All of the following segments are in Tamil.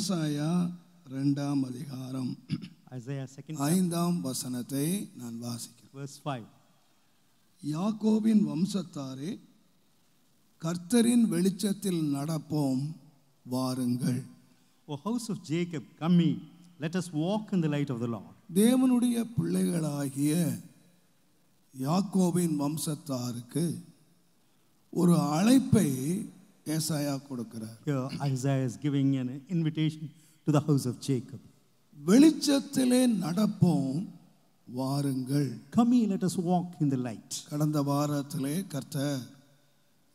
ஏசாயா 2ஆம் அதிகாரம் Isaiah 2nd 5ஆம் வசனத்தை நான் வாசிக்கிறேன். verse 5. யாக்கோபின் வம்சத்தாரே, கர்த்தரின் வெளிச்சத்தில் நடப்போம் வாருங்கள். O house of Jacob, come ye, let us walk in the light of the Lord. தேவனுடைய பிள்ளைகளாகிய யாக்கோபின் வம்சத்தாருக்கு ஒரு அழைப்பை ஏசாயா கொடுக்கிறார். Here Isaiah is giving an invitation to the house of Jacob. வெளிச்சத்திலே நடப்போம் வாருங்கள். Come ye, let us walk in the light. கடந்த வாரத்திலே கர்த்தர்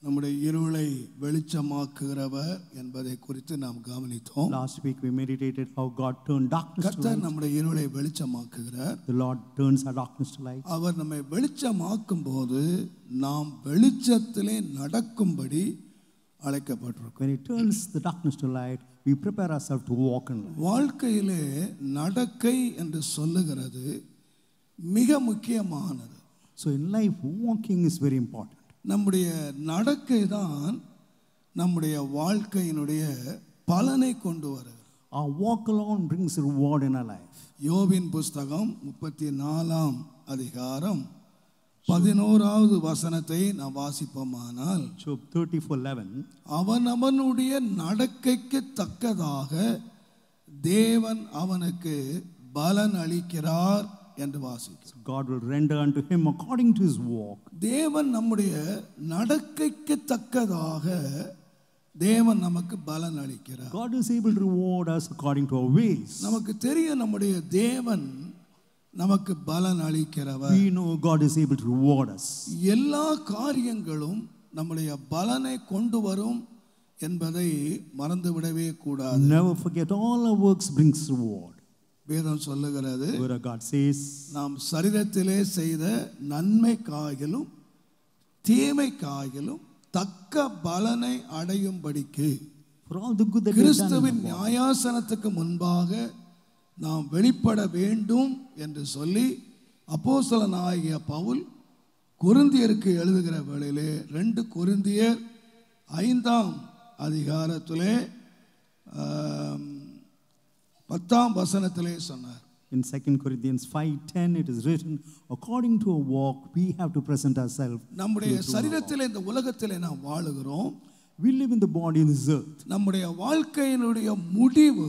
நம்முடைய இருளை வெளிச்சமாக்குகிறவர் என்பதை குறித்து நாம் கவனித்தோம். Last week we meditated how God turned darkness to கர்த்தர் light. நம்முடைய இருளை வெளிச்சமாக்குகிறார். The Lord turns our darkness to light. அவர் நம்மை வெளிச்சமாக்கும் போது நாம் வெளிச்சத்திலே நடக்கும்படி அழைக்கப்பட்டிருக்கிறோம். When He turns the darkness to light, we prepare ourselves to walk in light. வாழ்க்கையிலே நடக்கை என்று சொல்லுகிறது மிக முக்கியமானது. So in life, walking is very important. நம்முடைய நடக்கை தான் நம்முடைய வாழ்க்கையினுடைய பலனை கொண்டு வருகிறது. Our walk alone brings reward in our life. யோபின் புஸ்தகம் 34ஆம் அதிகாரம் 11வது வசனத்தை நாம் வாசிப்போமானால், Job 34:11. அவனவனுடைய நடக்கைக்கு தக்கதாக தேவன் அவனுக்கு பலன் அளிக்கிறார் என்று வாசிக்கிறோம். God will render unto him according to his walk. தேவன் நம்முடைய நடக்கைக்கு தக்கதாக தேவன் நமக்கு பலன் அளிக்கிறார். God is able to reward us according to our ways. நமக்கு தெரியும் நம்முடைய தேவன் நமக்கு பலன் அளிக்கிறவர். We know God is able to reward us. எல்லா காரியங்களும் நம்முடைய பலனை கொண்டு வரும் என்பதை மறந்துவிடவே கூடாது. Never forget, all our works brings reward. வேதம் சொல்லுகிறது, Where God says, நாம் சரீரத்திலே செய்த நன்மைக்காகிலும் தீமைக்காகிலும் தக்க பலனை அடையும்படிக்கு for all the good that we have done, கிறிஸ்துவின் நியாயாசனத்துக்கு முன்பாக நாம் வெளிப்பட வேண்டும் என்று சொல்லி அப்போஸ்தலனாகிய பவுல் கொரிந்தியருக்கு எழுதுகிற வேளையிலே 2 கொரிந்தியர் 5ஆம் அதிகாரத்திலே 10ஆம் வசனத்திலே சொன்னார். in 2 Corinthians 5:10 it is written, according to a walk we have to present ourselves. நம்முடைய சரீரத்திலே இந்த உலகத்திலே நாம் வாழுகிறோம். We live in the body in this earth. நம்முடைய வாழ்க்கையினுடைய முடிவு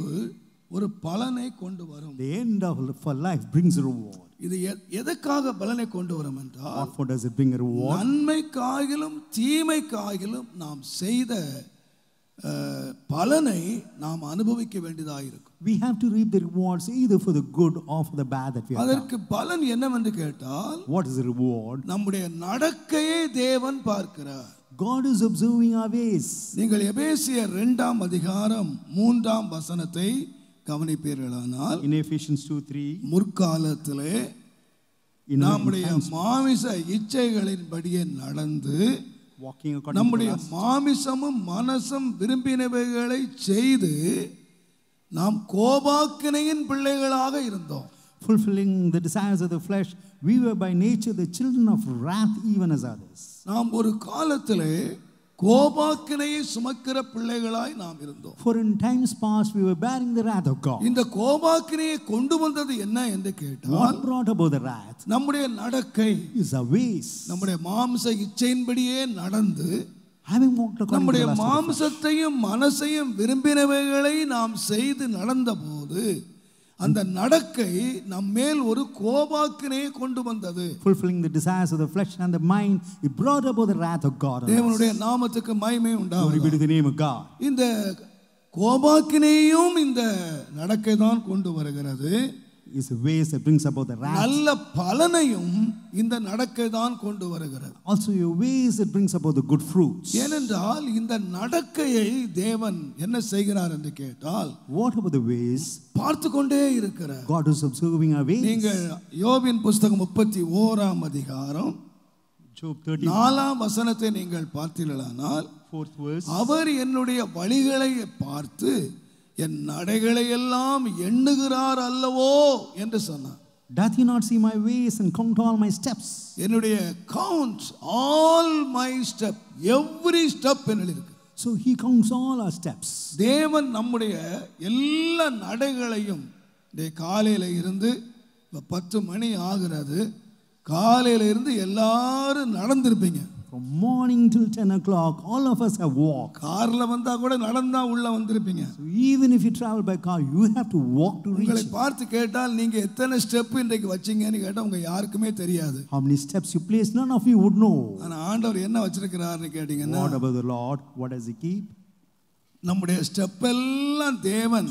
ஒரு பலனை கொண்டு வரும். The end of our life brings a reward. இது எதற்காக பலனை கொண்டு வரும் என்றால், What for does it bring a reward? நன்மைக்காகிலும் தீமைக்காகிலும் நாம் செய்த பலனை நாம் அனுபவிக்க வேண்டியதாக இருக்கும். We have to reap the rewards either for the good or for the bad that we have done. அதற்கு பலன் என்னவென்று கேட்டால், What is the reward? நம்முடைய நடக்கையை தேவன் பார்க்கிறார். God is observing our ways. நீங்கள் எபேசியர் 2ஆம் அதிகாரம் 3ஆம் வசனத்தை கவனிப்பீர்களானால், In Ephesians 2:3, முற்காலத்திலே நம்முடைய மாமிச இச்சைகளின்படியே நடந்து walking according to நம்முடைய the lust, மாமிசமும் மனசும் விரும்பினவைகளை செய்து நாம் கோபாக்கினையின் பிள்ளைகளாக இருந்தோம். fulfilling the desires of the flesh, we were by nature the children of wrath even as others. நாம் ஒரு காலத்திலே கோபாக்கினையை சுமக்கிற பிள்ளைகளாய் நாம் இருந்தோம். For in times past we were bearing the wrath of God. இந்த கோபாக்கினையை கொண்டு வந்தது என்ன என்று கேட்டால், What brought about the wrath நம்முடைய நடக்கை, is our ways. நம்முடைய மாம்ச இச்சையின்படியே நடந்து Having walked according to நம்முடைய the lust of the flesh, மாம்சத்தையும் மனசையும் விரும்பினவைகளை நாம் செய்து நடந்தபோது அந்த நடக்கை நம்மேல் ஒரு கோபாக்கினையை கொண்டு வந்தது. fulfilling the desires of the flesh and the mind, it brought about the wrath of God on us. தேவனுடைய நாமத்துக்கு மகிமை Glory be உண்டாவதாக. to the name of God. இந்த கோபாக்கினையும் இந்த நடக்கை தான் கொண்டு வருகிறது. It's the ways that brings about the wrath. நல்ல பலனையும் இந்த நடக்கை தான் கொண்டு வருகிறது. Also your ways that brings about the good fruits. ஏனென்றால் இந்த நடக்கையை தேவன் என்ன செய்கிறார் என்று கேட்டால், What about the ways? பார்த்து கொண்டே இருக்கிறார். God is observing our ways. நீங்கள் யோபின் புஸ்தகம் 31ஆம் அதிகாரம் Job 30, 4ஆம் வசனத்தை நீங்கள் பார்த்தீர்களானால், 4th verse. அவர் என்னுடைய வழிகளை பார்த்து என் நடைகளை எல்லாம் எண்ணுகிறார் அல்லவோ என்று சொன்னார். Doth he not see my ways and count all my steps? என்னுடைய count all my step, every step என்று இருக்கு. So he counts all our steps. தேவன் நம்முடைய எல்லா நடைகளையும் காலையில இருந்து 10 மணி ஆகிறது, காலையில இருந்து எல்லாரும் நடந்திருப்பீங்க. From morning till 10 o'clock, all of us have walked. கார்ல வந்தா கூட நடந்தா உள்ள வந்திருப்பீங்க. So even if you travel by car, you have to walk to reach. உங்களை பார்த்து கேட்டால் நீங்க எத்தனை ஸ்டெப் இன்றைக்கு வச்சீங்கன்னு கேட்டா உங்க யாருக்குமே தெரியாது. How many steps you place, none of you would know. ஆனா ஆண்டவர் என்ன வச்சிருக்கிறார்னு கேட்டீங்கன்னா, What about the Lord? What does he keep? நம்முடைய ஸ்டெப் எல்லாம் தேவன்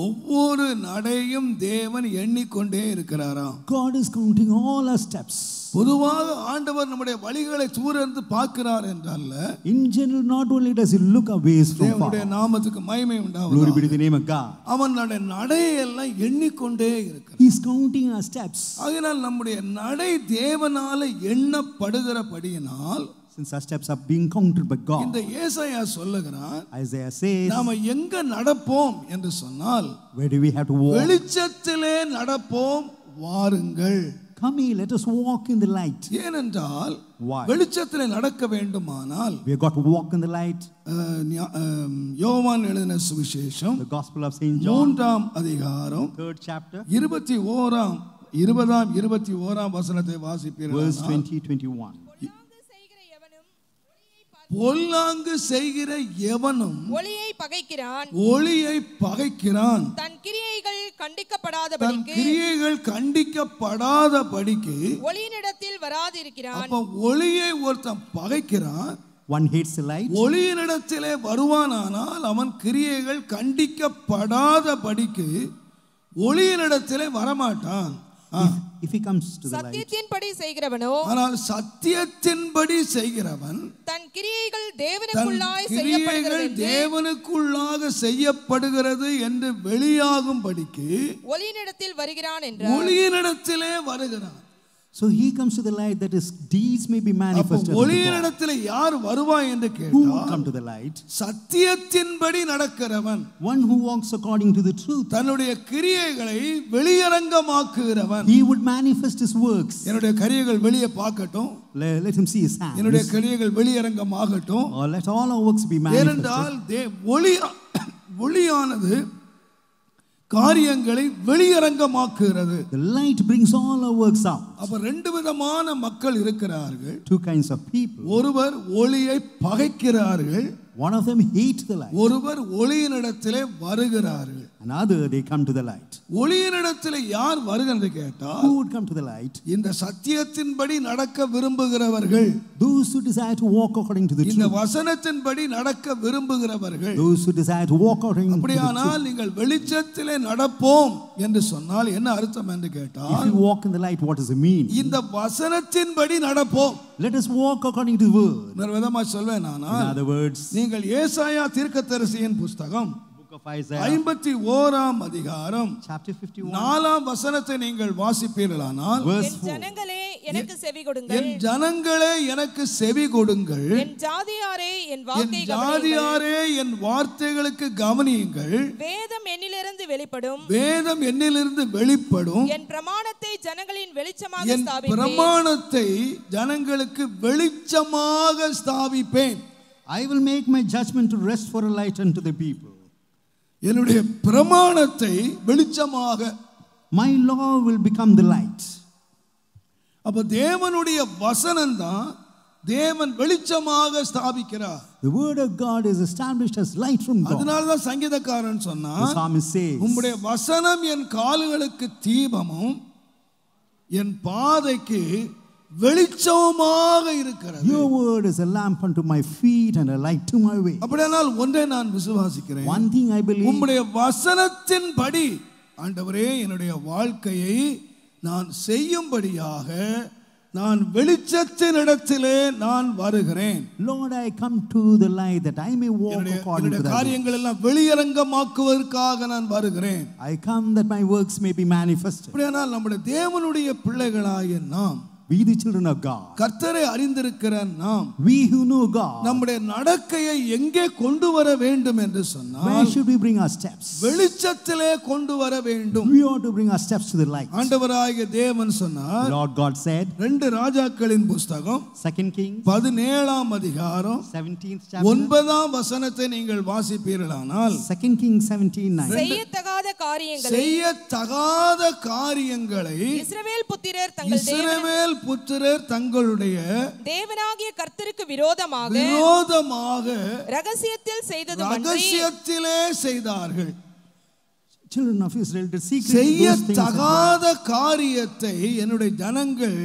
ஒவ்வொரு நடையும் தேவன் எண்ணிக்கொண்டே இருக்கிறாராம். God is counting all our steps. பொதுவாக ஆண்டவர் நம்முடைய வழிகளை தூரந்து பார்க்கிறார் என்றல்ல. In general, not only does he look our ways from far. தேவனுடைய நாமத்துக்கு மகிமை உண்டாவதாக. Glory be to the name of God. அவன் நடையை எல்லாம் எண்ணிக்கொண்டே இருக்கிறார். He is counting our steps. ஆகையால் நம்முடைய நடை தேவனால எண்ணப்படுகிறபடியினால், since our steps are being counted by God, இந்த ஏசாயா சொல்லுகிறான், Isaiah says, நாம எங்க நடப்போம் என்று சொன்னால், where do we have to walk? வெளிச்சத்திலே நடப்போம், வாருங்கள். Come here, let us walk in the light. ஏனென்றால் Why? வெளிச்சத்திலே நடக்க வேண்டுமானால், We have got to walk in the light. யோவான் எழுதின சுவிசேஷம் The Gospel of Saint John, 3ஆம் அதிகாரம் 3rd chapter, 21ஆம் வசனத்தை verse வாசிப்பீர்கள். 20-21. பொல்லாங்கு செய்கிற எவனும் ஒளியை பகைக்கிறான், தன் கிரியைகள் கண்டிக்கப்படாதபடிக்கு ஒளியினிடத்தில் வராதிருக்கிறான். அப்ப ஒளியை ஒருத்தன் பகைக்கிறான், One hates the light. ஒளியினிடத்திலே வருவானானால் அவன் கிரியைகள் கண்டிக்கப்படாதபடிக்கு ஒளியினிடத்திலே வரமாட்டான். If he comes to the light, சத்தியத்தின்படி செய்கிறவனோ, ஆனால் சத்தியத்தின்படி செய்கிறவன் தன் கிரியைகள் தேவனுக்குள்ளாக செய்யப்படுகிறது என்று வெளியாகும்படிக்கு ஒளியினிடத்தில் வருகிறான் என்றார். ஒளியினிடத்திலே வருகிறான். so he comes to the light that his deeds may be manifested. ஒளியினிடத்திலே யார் வருவாய் என்று Who will come கேட்டால், to the light? சத்தியத்தின்படி நடக்கிறவன், One who walks according to the truth. தன்னுடைய கிரியைகளை வெளியரங்கமாக்குகிறவன். He would manifest his works. என்னுடைய கிரியைகள் வெளியே பார்க்கட்டும், Let him see his hands. என்னுடைய கிரியைகள் வெளியரங்கமாகட்டும். Or let all our works be manifested. ஏனென்றால் ஒளியானது காரியங்களை வெளியரங்கமாக்குகிறது. The light brings all our works out. அப்ப ரெண்டு விதமான மக்கள் இருக்கிறார்கள். Two kinds of people. ஒருவர் ஒளியை பகைக்கிறார்கள், One of them hate the light. ஒருவர் ஒளியினிடத்திலே வருகிறார்கள். Another, they come to the light. ஒளியினிடத்திலே யார் வருகிறது கேட்டால், Who would come to the light? இந்த சத்தியத்தின்படி நடக்க விரும்புகிறவர்கள், Those who desire to walk according to the இந்த truth. வசனத்தின்படி நடக்க விரும்புகிறவர்கள். Those who desire to walk according to the truth. அப்படியானால் நீங்கள் வெளிச்சத்திலே நடப்போம் என்று சொன்னால் என்ன அர்த்தம் என்று If கேட்டால், you walk in the light, what does it mean? இந்த வசனத்தின்படி நடப்போம். Let us walk according to the word. இன்னொரு விதமா சொல்வேன், In ஆனால் other words, நீங்கள் ஏசாயா தீர்க்கதரிசியின் புஸ்தகம் book of Isaiah, 51ஆம் அதிகாரம் chapter 51, 4ஆம் வசனத்தை நீங்கள் வாசிப்பீர்களானால், verse என் 4. ஜனங்களே எனக்கு செவி கொடுங்கள், என் ஜனங்களே எனக்கு செவி கொடுங்கள், என் ஜாதியாரே என் என் வார்த்தை கவனியுங்கள், ஜாதியாரே என் வார்த்தைகளுக்கு கவனியுங்கள். வேதம் என்னிலிருந்து வெளிப்படும், வேதம் என்னிலிருந்து வெளிப்படும், என் பிரமாணத்தை ஜனங்களின் வெளிச்சமாக என் ஸ்தாபிப்பேன். பிரமாணத்தை ஜனங்களுக்கு வெளிச்சமாக ஸ்தாபிப்பேன். I will make my judgment to rest for a light unto the people. என்னுடைய பிரமாணத்தை வெளிச்சமாக. My law will become the light. அப்ப தேவனுடைய வசனம் தான் தேவன் வெளிச்சமாக ஸ்தாபிக்கிறார். The word of God is established as light from God. அதனால தான் சங்கீதக்காரன் The சொன்னான், psalmist says, உம்முடைய வசனம் என் கால்களுக்கு தீபமும் என் பாதைக்கு வெளிச்சமாக இருக்கிறது. Your word is a lamp unto my feet and a light to my way. அப்படியானால் ஒன்றை நான் விசுவாசிக்கிறேன். One thing I believe, உம்முடைய வசனத்தின்படி ஆண்டவரே என்னுடைய வாழ்க்கையை நான் செய்யும்படியாக நான் வெளிச்சத்தின் இடத்திலே நான் வருகிறேன். Lord, I come to the light that I may walk according to என்னுடைய that. காரியங்கள் எல்லாம் வெளியரங்கமாக்குவதற்காக நான் வருகிறேன். I come that my works may be manifested. அப்படியானால் நம்முடைய தேவனுடைய பிள்ளைகளாகிய நாம் We the children of God. கர்த்தரை அறிந்திருக்கிற நாம் We who know God. நம்முடைய நடக்கையை எங்கே கொண்டு வர வேண்டும் என்று சொன்னால் Where should we bring our steps? வெளிச்சத்திலே கொண்டு வர வேண்டும். We ought to bring our steps to the light. ஆண்டவராகிய தேவன் சொன்னார். Lord God said. 2 ராஜாக்களின் புத்தகம் 2 Kings 17ஆம் அதிகாரம் 17th chapter. 9ஆம் வசனத்தை நீங்கள் வாசிப்பீர்களானால் 2 Kings 17:9. செய்யத்தகாத காரியங்களை செய்யத்தகாத காரியங்களை இஸ்ரவேல் புத்திரர் தங்களுடைய தேவனாகிய கர்த்தருக்கு விரோதமாக ரகசியத்தில் ரகசியத்திலே செய்தார்கள். Children of Israel did secretly செய்யத்தகாத காரியத்தை என்னுடைய ஜனங்கள்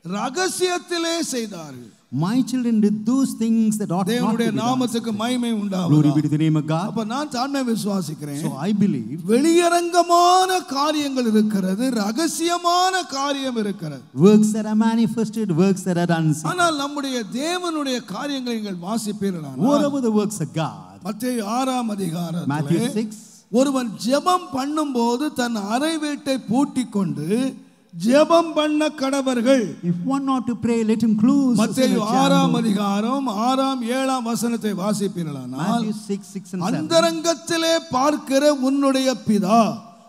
ரகசியத்திலே செய்தார்கள். My children did those things that ought not to be done. தேவனுடைய நாமத்துக்கு மகிமை உண்டாவதாக. Glory be to the name of God. அப்ப நான் தானே விசுவாசிக்கிறேன். So I believe வெளியரங்கமான காரியங்கள் இருக்கிறது, ரகசியமான காரியம் இருக்கிறது. Works that are manifested, works that are unseen. ஆனால் நம்முடைய தேவனுடைய காரியங்களை நீங்கள் வாசிப்பீர்களானால் What about the works of God? மத்தேயு 6ஆம் அதிகாரத்திலே Matthew 6. ஒருவன் ஜெபம் பண்ணும்போது தன் அறை வீட்டை பூட்டிக் கொண்டு ஜெபம் பண்ண கடவர்கள். If one ought to pray, let him close. மத்தேயு 6ஆம் அதிகாரம் 6ஆம் 7ஆம் வசனத்தை வாசிப்பீர்களானால் Matthew 6 and 7. அந்தரங்கத்திலே பார்க்கிற உன்னுடைய பிதா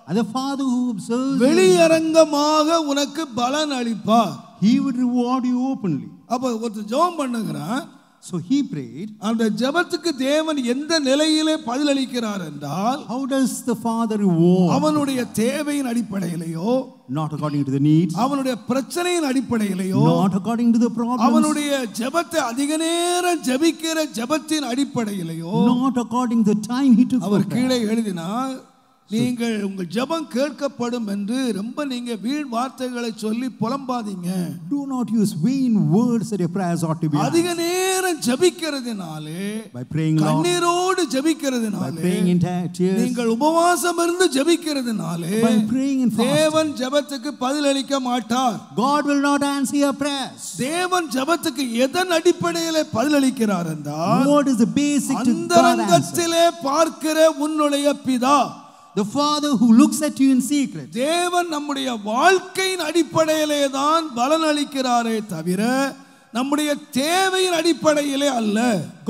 And the Father who observes வெளியரங்கமாக உனக்கு பலன் அளிப்பார். He would reward you openly. அப்ப ஒருத்தர் ஜெபம் பண்ணுகிறான். So he prayed. அந்த ஜெபத்துக்கு தேவன் எந்த நிலையிலே பதில் அளிக்கிறார் என்றால் How does the Father reward? அவனுடைய தேவையின் அடிப்படையிலேயோ, Not according to the needs. அவனுடைய பிரச்சனையின் அடிப்படையிலேயோ, Not according to the problems. அவனுடைய ஜெபத்தை அதிக நேரம் ஜெபிக்கிற ஜெபத்தின் அடிப்படையிலேயோ, Not according to the time he took. அவர் கீழே எழுதினார், நீங்கள் உங்கள் ஜெபம் கேட்கப்படும் என்று ரொம்ப நீங்க வீண் வார்த்தைகளை சொல்லி புலம்பாதீங்க. Do not use vain words that your prayers ought to be. அதிக நேரம் ஜெபிக்கிறதுனாலே, By praying long, கண்ணீரோடு by ஜெபிக்கிறதுனாலே, praying in tears, நீங்கள் உபவாசம் இருந்து ஜெபிக்கிறதுனாலே by praying in fasting, தேவன் ஜெபத்துக்கு பதில் அளிக்க மாட்டார். God will not answer your prayers. தேவன் ஜெபத்துக்கு எதன் அடிப்படையிலே பதில் அளிக்கிறார் என்றால், What is the basic to God answer? அந்தரங்கத்திலே பார்க்கிற உன்னுடைய பிதா, The Father who looks at you in secret. தேவன் நம்முடைய வாழ்க்கையின் அடிப்படையிலே தான் பலன் அளிக்கிறாரே தவிர நம்முடைய தேவையின் அடிப்படையிலே அல்ல.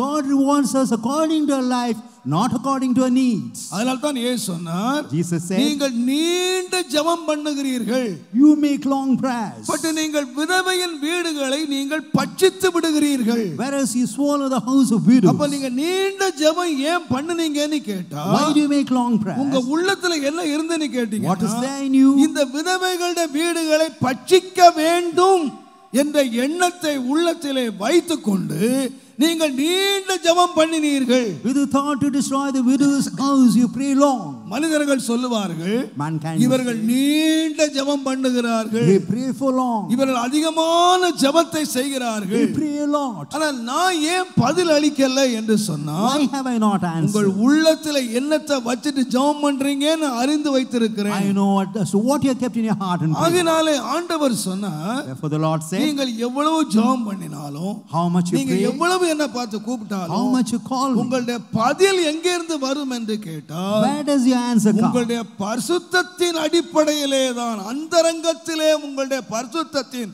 God rewards us according to our life, not according to our needs. அதனால தான் இயேசு சொன்னார், Jesus said, நீங்கள் நீண்ட ஜெபம் பண்ணுகிறீர்கள், you make long prayers, but நீங்கள் விதவையின் வீடுகளை நீங்கள் பட்சித்து விடுகிறீர்கள். whereas you swallow the house of widows. அப்ப நீங்க நீண்ட ஜெபம் ஏன் பண்ணுனீங்கன்னு கேட்டா, Why do you make long prayers? உங்க உள்ளத்துல என்ன இருந்துன்னு கேட்டீங்க, What is there in you? இந்த விதவைகளுடைய வீடுகளை பட்சிக்க வேண்டும் என்ற எண்ணத்தை உள்ளத்திலே வைத்துக்கொண்டு நீங்கள் நீண்ட ஜெபம் பண்ணினீர்கள். With the thought to destroy the widow's house, you pray long. மனிதர்கள் சொல்லுவார்கள், Mankind, இவர்கள் நீண்ட ஜெபம் பண்ணுகிறார்கள், they pray for long, இவர்கள் அதிகமான ஜெபத்தை செய்கிறார்கள், they pray a lot. ஆனால் நான் ஏன் பதில் அளிக்கல என்று சொன்னால், Why have I not உங்கள் answered? உள்ளத்துல என்னத்தை வச்சிட்டு ஜெபம் பண்றீங்கன்னு அறிந்து வைத்திருக்கிறேன். I know what you have kept in your heart and prayer. ஆகினாலே ஆண்டவர் சொன்னார், Therefore the Lord said, நீங்கள் எவ்வளவு ஜெபம் பண்ணினாலும், how much you நீங்க pray, எவ்வளவு என்ன பார்த்து how கூப்பிட்டாலும், much you call me, உங்களுடைய பதில் எங்கே இருந்து வரும் என்று கேட்டால், where does your answer come? உங்களுடைய பரிசுத்தத்தின் அடிப்படையிலே தான், அந்தரங்கத்திலே உங்களுடைய பரிசுத்தத்தின்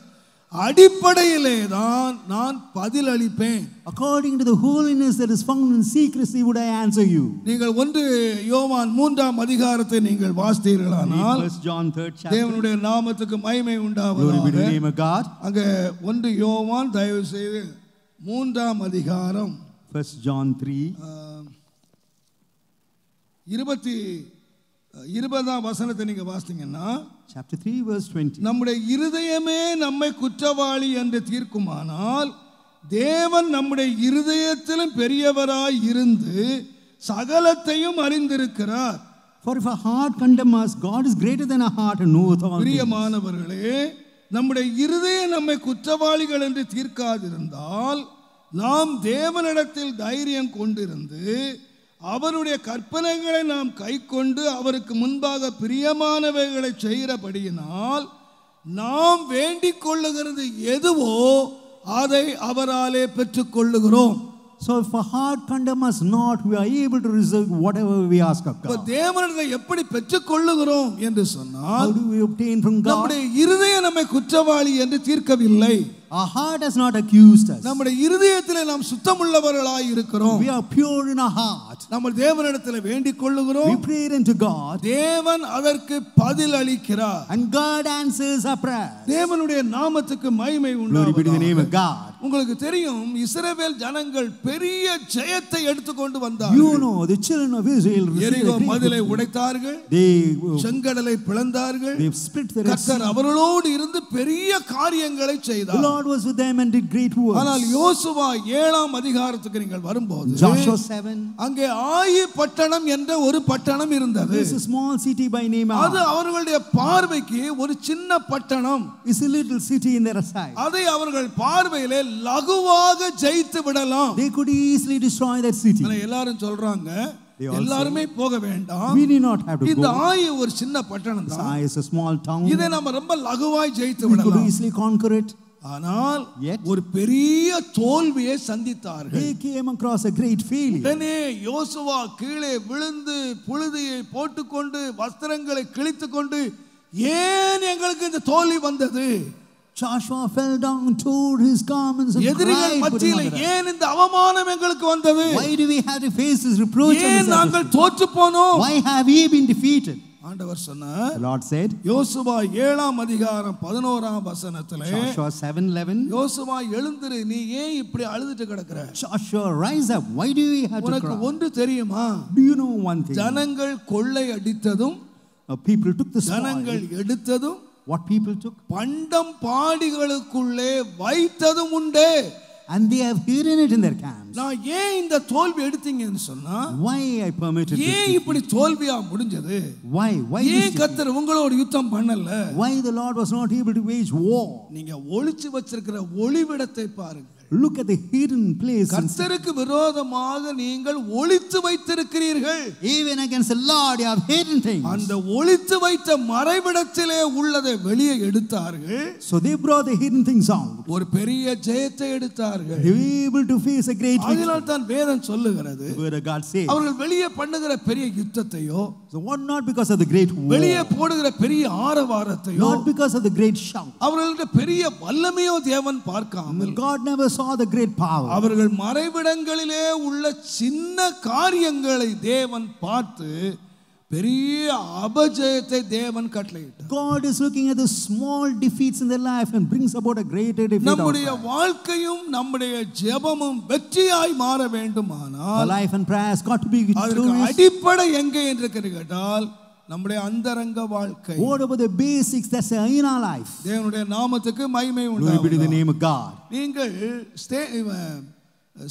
அடிப்படையிலே தான் நான் பதில் அளிப்பேன். According to the holiness that is found in secrecy would I answer you. நீங்கள் 1 யோவான் 3ஆம் அதிகாரத்தை நீங்கள் வாசித்தீர்களானால், 1 John 3rd chapter. தேவனுடைய நாமத்துக்கு மகிமை Glory be to உண்டாவதாக. the name of God. அங்க 1 யோவான் தயவு செய்து 3ஆம் அதிகாரம் 1 John 3. 20ஆம் வசனத்தை நீங்க வாசித்தீங்கன்னா, Chapter 3 verse 20. நம்முடைய இருதயமே நம்மை குற்றவாளி என்று தீர்க்குமானால், தேவன் நம்முடைய இருதயத்திலும் பெரியவராய் இருந்து சகலத்தையும் அறிந்திருக்கிறார். For if our heart condemn us, God is greater than our heart and knoweth all things. பிரியமானவர்களே, நம்முடைய இருதயம் நம்மை குற்றவாளிகள் என்று தீர்க்காதிருந்தால், நாம் தேவனிடத்தில் தைரியம் கொண்டிருந்து அவருடைய கற்பனைகளை நாம் கைக்கொண்டு அவருக்கு முன்பாக பிரியமானவைகளை செய்கிறபடியினால், நாம் வேண்டிக் கொள்ளுகிறது எதுவோ அதை அவராலே பெற்றுக்கொள்ளுகிறோம். So if our heart condemn us not, we are able to receive whatever we ask of இப்ப God. தேவனிடத்தை எப்படி பெற்றுக்கொள்ளுகிறோம் என்று How சொன்னால் do we obtain from God? நம்முடைய இருதயம் நம்மை குற்றவாளி என்று தீர்க்கவில்லை. Our heart has not accused us. நம்முடைய இருதயத்திலே நாம் சுத்தமுள்ளவர்களாய் இருக்கிறோம். We are pure in our heart. நம்ம தேவனிடத்தில் வேண்டிக் கொள்ளுகிறோம். We pray unto God. தேவன் அதற்கு பதில் அளிக்கிறார். And God answers our prayer. தேவனுடைய நாமத்துக்கு மகிமை Glory be to the name உண்டாவதாக. of God. உங்களுக்கு தெரியும் இஸ்ரவேல் ஜனங்கள் பெரிய ஜெயத்தை எடுத்துக்கொண்டு வந்தார்கள். You know, the children of Israel received எரிகோ a great மதிலை victory. உடைத்தார்கள். They செங்கடலை பிளந்தார்கள். split the Red Sea. கர்த்தர் அவர்களோடு இருந்து பெரிய காரியங்களை The செய்தார். Lord was with them and did great works. ஆனால் யோசுவா 7ஆம் அதிகாரத்துக்கு நீங்கள் வரும்போது Joshua 7. அங்கே ஆயி பட்டணம் என்ற ஒரு பட்டணம் இருந்தது. There's a small city by name அது Ai. அவர்களுடைய பார்வைக்கு ஒரு சின்ன பட்டணம். It's a little city in their sight. அதை அவர்கள் பார்வையிலே லகுவாக ஜெயித்து விடலாம். They could easily destroy that city. ஆனா எல்லாரும் சொல்றாங்க They all எல்லாருமே போக வேண்டாம். We need not have to இந்த go. ஆயி ஒரு சின்ன பட்டணம் தான். Ai is a small town. இதை நம்ம ரொம்ப லகுவாய் ஜெயித்து We could விடலாம். easily conquer it. ஆனால் Yet, ஒரு பெரிய தோல்வியை சந்தித்தார்கள். they came across a great failure. உடனே யோசுவா கீழே விழுந்து புழுதியை போட்டுக்கொண்டு வஸ்திரங்களை கிழித்துக்கொண்டு ஏன் எங்களுக்கு இந்த தோல்வி வந்தது? Joshua fell down, tore his garments and எதிரிகள் cried, putting மத்தியில on the ground. ஏன் இந்த அவமானம் எங்களுக்கு வந்தது? Why do we have to face this reproach? and ஏன் this நாங்கள் adversity? தோற்று போனோம்? Why have we been defeated? ஆண்டவர் சொன்னார். The Lord said, யோசுவா 7ஆம் அதிகாரம் 11ஆம் வசனத்திலே Joshua 7:11. யோசுவா எழுந்திரு, நீ ஏன் இப்படி அழுதுட்டு கிடக்குற? Joshua, rise up. Why do we have to உனக்கு cry? ஒன்று தெரியுமா? Do you know one thing? ஜனங்கள் கொள்ளை அடித்ததும் People took the ஜனங்கள் spoil. எடுத்ததும் What people took? பண்டம் பாடிகளுக்குள்ளே வைத்ததும் உண்டே. And they have hidden it in their camps. நான் ஏன் இந்த தோல்வி எடுத்தீங்கன்னு சொன்னா Why I permitted this? ஏன் இப்படி தோல்வியா முடிஞ்சது? Why? Why ஏன் this defeat? கர்த்தர் உங்களோட யுத்தம் பண்ணல? Why the Lord was not able to wage war? நீங்க ஒளிச்சு வச்சிருக்கிற ஒளிவிடத்தை பாருங்க. Look at the hidden place. கர்த்தருக்கு விரோதமாக நீங்கள் ஒளித்து வைத்திருக்கிறீர்கள். Even against the Lord, you have hidden things. அந்த ஒளித்து வைத்த மறைவிடத்திலே உள்ளதை வெளியே எடுத்தார்கள். So they brought the hidden things out. ஒரு பெரிய ஜெயத்தை எடுத்தார்கள். They were able to face a great victory. அதனால் தான் வேதம் சொல்லுகிறது, The word of God says. அவர்கள் வெளியே பண்ணுகிற பெரிய யுத்தத்தையோ, So what not because of the great war, வெளியே போடுகிற பெரிய ஆரவாரத்தையோ, not because of the great shout. அவர்களுடைய பெரிய வல்லமையோ தேவன் பார்க்காமல் God never saw the great power. அவர்கள் மறைவிடங்களிலே உள்ள சின்ன காரியங்களை தேவன் பார்த்து பெரிய அபஜயத்தை தேவன் கட்டளையிட்டார். God is looking at the small defeats in their life and brings about a greater defeat. நம்முடைய வாழ்க்கையும் நம்முடைய ஜெபமும் வெற்றியாய் மாற Our வேண்டுமானால் life and prayer has got to be அதற்கு victorious. அடிப்படை எங்கே என்று கேட்டால் நம்முடைய அந்தரங்க வாழ்க்கை. What about the basics that's in our life? தேவனுடைய நாமத்துக்கு மகிமை Glory be to the உண்டாவதாக. name of God. நீங்கள்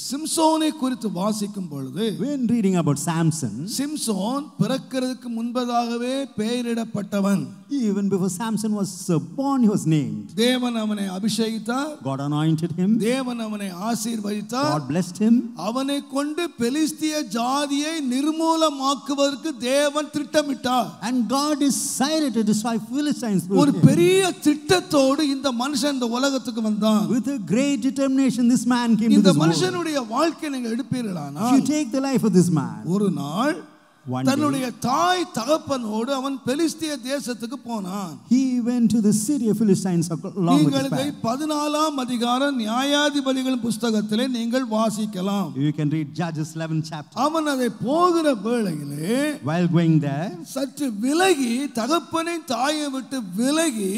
சிம்சோனை குறித்து வாசிக்கும் பொழுது When reading about Samson, Samson பிறக்கிறதுக்கு முன்பதாகவே பெயரிடப்பட்டவன். even before Samson was born, he was named. தேவன் அவனை அபிஷேகித்தார். God anointed him. தேவன் அவனை ஆசீர்வதித்தார். God blessed him. அவனை கொண்டு பெலிஸ்திய ஜாதியை நிர்மூலமாக்குவதற்கு தேவன் திட்டமிட்டார். And God decided to destroy Philistines through ஒரு him. பெரிய திட்டத்தோடு இந்த மனுஷன் இந்த உலகத்துக்கு வந்தான். With a great determination, this man came to இந்த this world. மனுஷனுடைய வாழ்க்கை நீங்க If எடுப்பீர்களானால் you take the life of this man, ஒரு நாள் one தன்னுடைய day, தாய் தகப்பனோடு அவன் பெலிஸ்திய தேசத்துக்கு போனான். he went to the city of Philistines along with நீங்கள் his இதை parents. 14ஆம் அதிகாரம் நியாயாதிபதிகள் புஸ்தகத்திலே நீங்கள் வாசிக்கலாம். You can read Judges 11th chapter. அவன் அதை போகிற வேளையிலே While going there, சற்று விலகி தகப்பனை தாயை விட்டு விலகி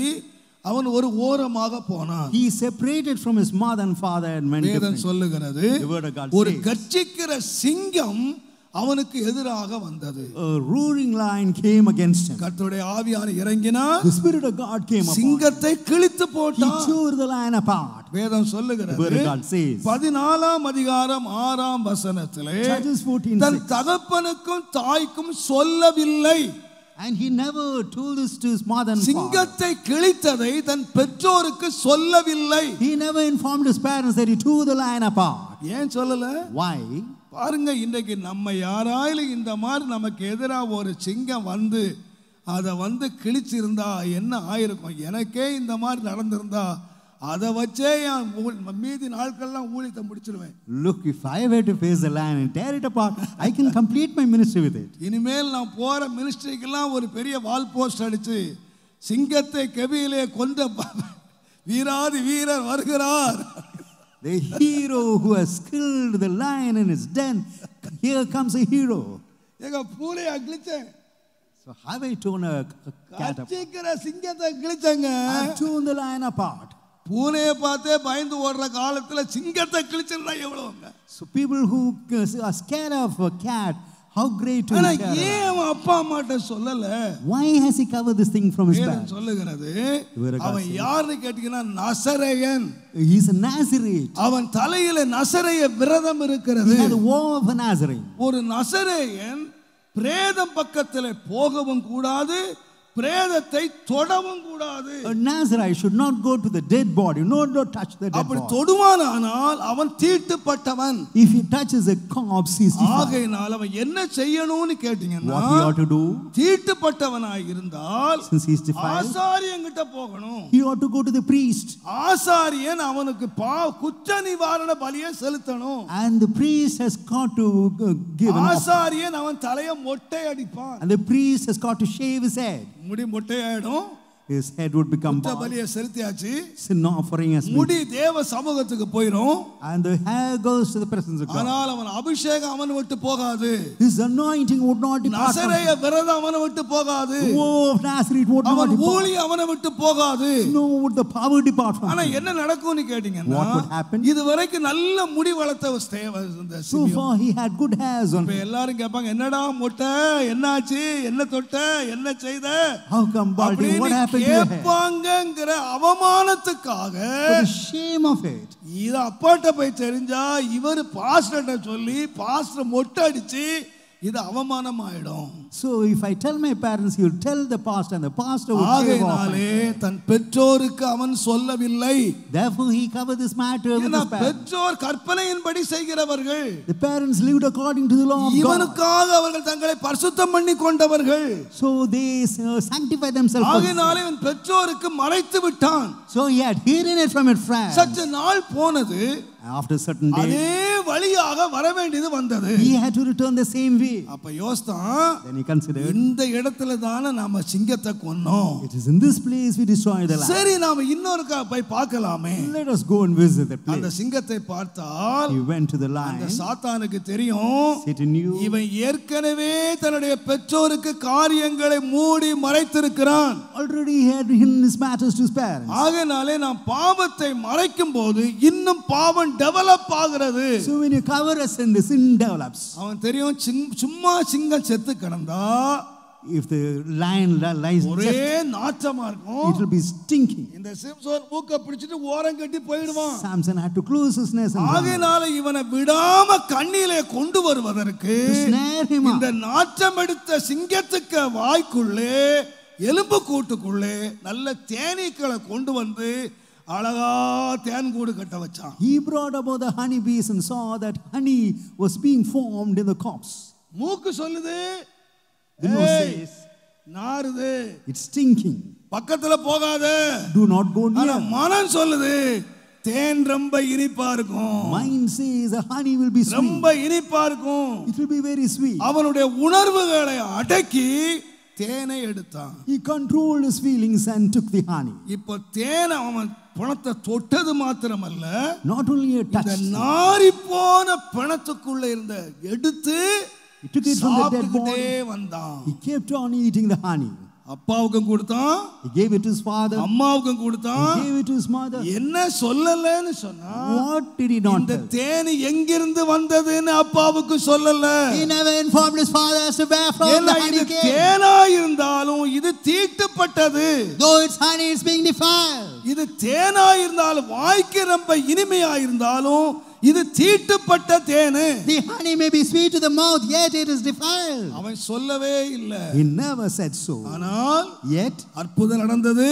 அவன் ஒரு ஓரமாக போனான். he separated from his mother and father and went வேதம் different. சொல்லுகிறது, The word of God ஒரு says, கர்ச்சிக்கிற சிங்கம் அவனுக்கு எதிராக வந்தது. a roaring lion came against him. கர்த்தருடைய ஆவியான இறங்கினார். The Spirit of God came upon him. சிங்கத்தை கிழித்து He போட்டான். tore the lion apart. வேதம் The சொல்லுகிறது, word of God says, 14ஆம் அதிகாரம் 6ஆம் வசனத்திலே Judges தன் 14:6. தகப்பனுக்கும் தாய்க்கும் சொல்லவில்லை. And he never told this to his mother and father. சிங்கத்தை கிழித்ததை தன் பெற்றோருக்கு சொல்லவில்லை. He never informed his parents that he tore the lion apart. ஏன் சொல்லல? Why? பாருங்க, இன்றைக்கு நம்ம யாராயிலும் இந்த மாதிரி நமக்கு எதிராக ஒரு சிங்கம் வந்து அதை கிழிச்சிருந்தா என்ன ஆயிருக்கும்? எனக்கே இந்த மாதிரி நடந்திருந்தா அதை வச்சே என் மீதி நாட்கள்லாம் ஊழியத்தை முடிச்சிருவேன். Look, if I were to face the lion and tear it apart, I can complete my ministry with it. இனிமேல் நான் போற மினிஸ்ட்ரிக்கெல்லாம் ஒரு பெரிய வால் போஸ்ட் அடிச்சு சிங்கத்தை கெபியிலே கொண்ட வீராதி வீரர் வருகிறார். The hero who has killed the lion in his den, here comes a hero. எங்க பூனையை கிழிச்சேன். So have I torn a cat apart? கச்சிக்கிற சிங்கத்தை கிழிச்சேங்க. I have torn the lion apart. பூனையை பார்த்தே பயந்து ஓடுற காலத்துல சிங்கத்தை கிழிச்சிருந்தா எவ்வளவுங்க. So people who are scared of a cat, how great to ஆனா be. ஏன் அவன் அப்பா அம்மாட்ட சொல்லல? Why has he covered this thing from his back? சொல்லுகிறது அவன் யாருன்னு கேட்டீங்கன்னா நசரேயன். He is a Nazarene. அவன் தலையில நசரேய விரதம் இருக்கிறது. He had a vow of a Nazarene. ஒரு நசரேயன் பிரேதம் பக்கத்துல போகவும் கூடாது, பிரேதத்தை தொடவும் கூடாது. A Nazarite should not go to the dead body, not touch the dead அப்படி body. தொடுவானானால் அவன் தீட்டுப்பட்டவன். If he touches a corpse, he is defiled. ஆகையினால் அவன் என்ன செய்யணும்னு கேட்டீங்கன்னா, What he ought to do? தீட்டுப்பட்டவனாய் இருந்தால் Since he is defiled, ஆசாரியங்கிட்ட போகணும். he ought to go to the priest. ஆசாரியன் அவனுக்கு குற்ற நிவாரண பலியை செலுத்தணும். And the priest has got to give an offering. ஆசாரியன் அவன் தலையை மொட்டை அடிப்பான். And the priest has got to shave his head. முடி மொட்டையாயிடும். His head would become குற்ற bald. பலியை செலுத்தியாச்சு. Sin offering has been. முடி தேவ சமூகத்துக்கு போயிடும். And the hair goes to the presence of God. ஆனால் அவன் அபிஷேகம் அவனை விட்டு போகாது. His anointing would not depart from him. நசரேய விரதம் அவனை விட்டு போகாது. The woe of Nazareth would not அவன் depart. ஊழியம் அவனை விட்டு போகாது. Nor would the power depart from ஆனா him. என்ன நடக்கும்னு கேட்டீங்கன்னா, What would happen? இதுவரைக்கும் நல்ல முடி வளர்த்த இந்த So far he had good hairs on இப்ப him. எல்லாரும் கேட்பாங்க, என்னடா மொட்டை, என்னாச்சு, என்ன தொட்ட, என்ன செய்த, How come balding? What happened to your hair? கேட்பாங்கங்கிற அவமானத்துக்காக For the shame of it. இது அப்பாட்ட போய் தெரிஞ்சா இவர் பாஸ்டர்ட்ட சொல்லி பாஸ்டர் மொட்டை அடிச்சு இது அவமானம் ஆயிடும். So if I tell my parents, he will tell the pastor, and the pastor will shave off. ஆகையினாலே தன் பெற்றோருக்கு அவன் சொல்லவில்லை. Therefore he covered this matter with his parents. பெற்றோர் கற்பனையின்படி செய்கிறவர்கள். The parents lived according to the law of God. இவனுக்காக அவர்கள் தங்களை பரிசுத்தம் பண்ணி கொண்டவர்கள். So they sanctified themselves. ஆகையினாலே அவன் பெற்றோருக்கு மறைத்து விட்டான். So he had hidden it from his friends. சற்று நாள் போனது. After a certain day, அதே வழியாக வர வேண்டியது வந்தது. he had to return the same way. அப்ப யோசித்தான், Then he considered, இந்த இடத்துல தான நாம சிங்கத்தை கொன்னோம். it is in this place we destroyed the lion. சரி நாம இன்னொருக்கா போய் பார்க்கலாமே. Let us go and visit the அந்த place. சிங்கத்தை பார்த்தால் He went to the அந்த lion. சாத்தானுக்கு தெரியும், Satan knew இவன் ஏற்கனவே தன்னுடைய பெற்றோருக்கு காரியங்களை மூடி மறைத்திருக்கிறான். already he had hidden his matters to his parents. ஆகையினாலே நாம் பாவத்தை மறைக்கும் போது இன்னும் பாவம் டெவலப் ஆகிறது. So when you cover a sin, the sin develops. அவன் தெரியும், சும்மா சிங்கம் செத்து கிடந்தா If the lion lies ஒரே dead, நாற்றமா இருக்கும். it will be stinking. இந்த சிம்சோன் மூக்க பிடிச்சிட்டு ஓரம் கட்டி போயிடுவான். Samson had to close his nest and run. ஆகையினால இவனை விடாம கண்ணிலே கொண்டு வருவதற்கு To snare him இந்த up. நாற்றம் எடுத்த சிங்கத்துக்கு வாய்க்குள்ளே எலும்பு கூட்டுக்குள்ளே நல்ல தேனீக்களை கொண்டு வந்து அழகா தேன் கூடு கட்ட வச்சான். He brought about the honey bees and saw that honey was being formed in the corpse. மூக்கு சொல்லுது, The nose says, நாறுது, it's stinking. பக்கத்துல போகாத. Do not go ஆனா near. மனம் சொல்லுது, தேன் ரொம்ப இனிப்பா இருக்கும். Mind says the honey will be sweet. ரொம்ப இனிப்பா இருக்கும். It will be very sweet. அவனுடைய உணர்வுகளை அடக்கி தேனை எடுத்தான். He controlled his feelings and took the honey. இப்போ தேனை அவன் பணத்தை தொட்டது மாத்திரமல்ல, Not only a touch, இந்த நாரி போன பணத்துக்குள்ள இருந்த எடுத்து he took it from the dead சாப்பிட்டுக்கிட்டே body. வந்தான். He kept on eating the honey. அப்பாவுக்கும் கொடுத்தான், He gave it to his father. அம்மாவுக்கும் He கொடுத்தான். gave it to his mother. என்ன சொல்லலன்னு சொன்னா, What did he not இந்த tell? தேனி எங்கிருந்து வந்ததுன்னு அப்பாவுக்கு சொல்லல. He never informed his father as to where from ஏன்னா the honey இது came. தேனா இருந்தாலும் இது தீட்டுப்பட்டது. Though its honey is being defiled. இது தேனா இருந்தாலும் வாய்க்கு ரொம்ப இனிமையா இருந்தாலும் இது தீட்டுப்பட்ட தேனு. The honey may be sweet to the mouth, yet it is defiled. அவன் சொல்லவே இல்லை. He never said so. ஆனால் Yet, அற்புதம் நடந்தது,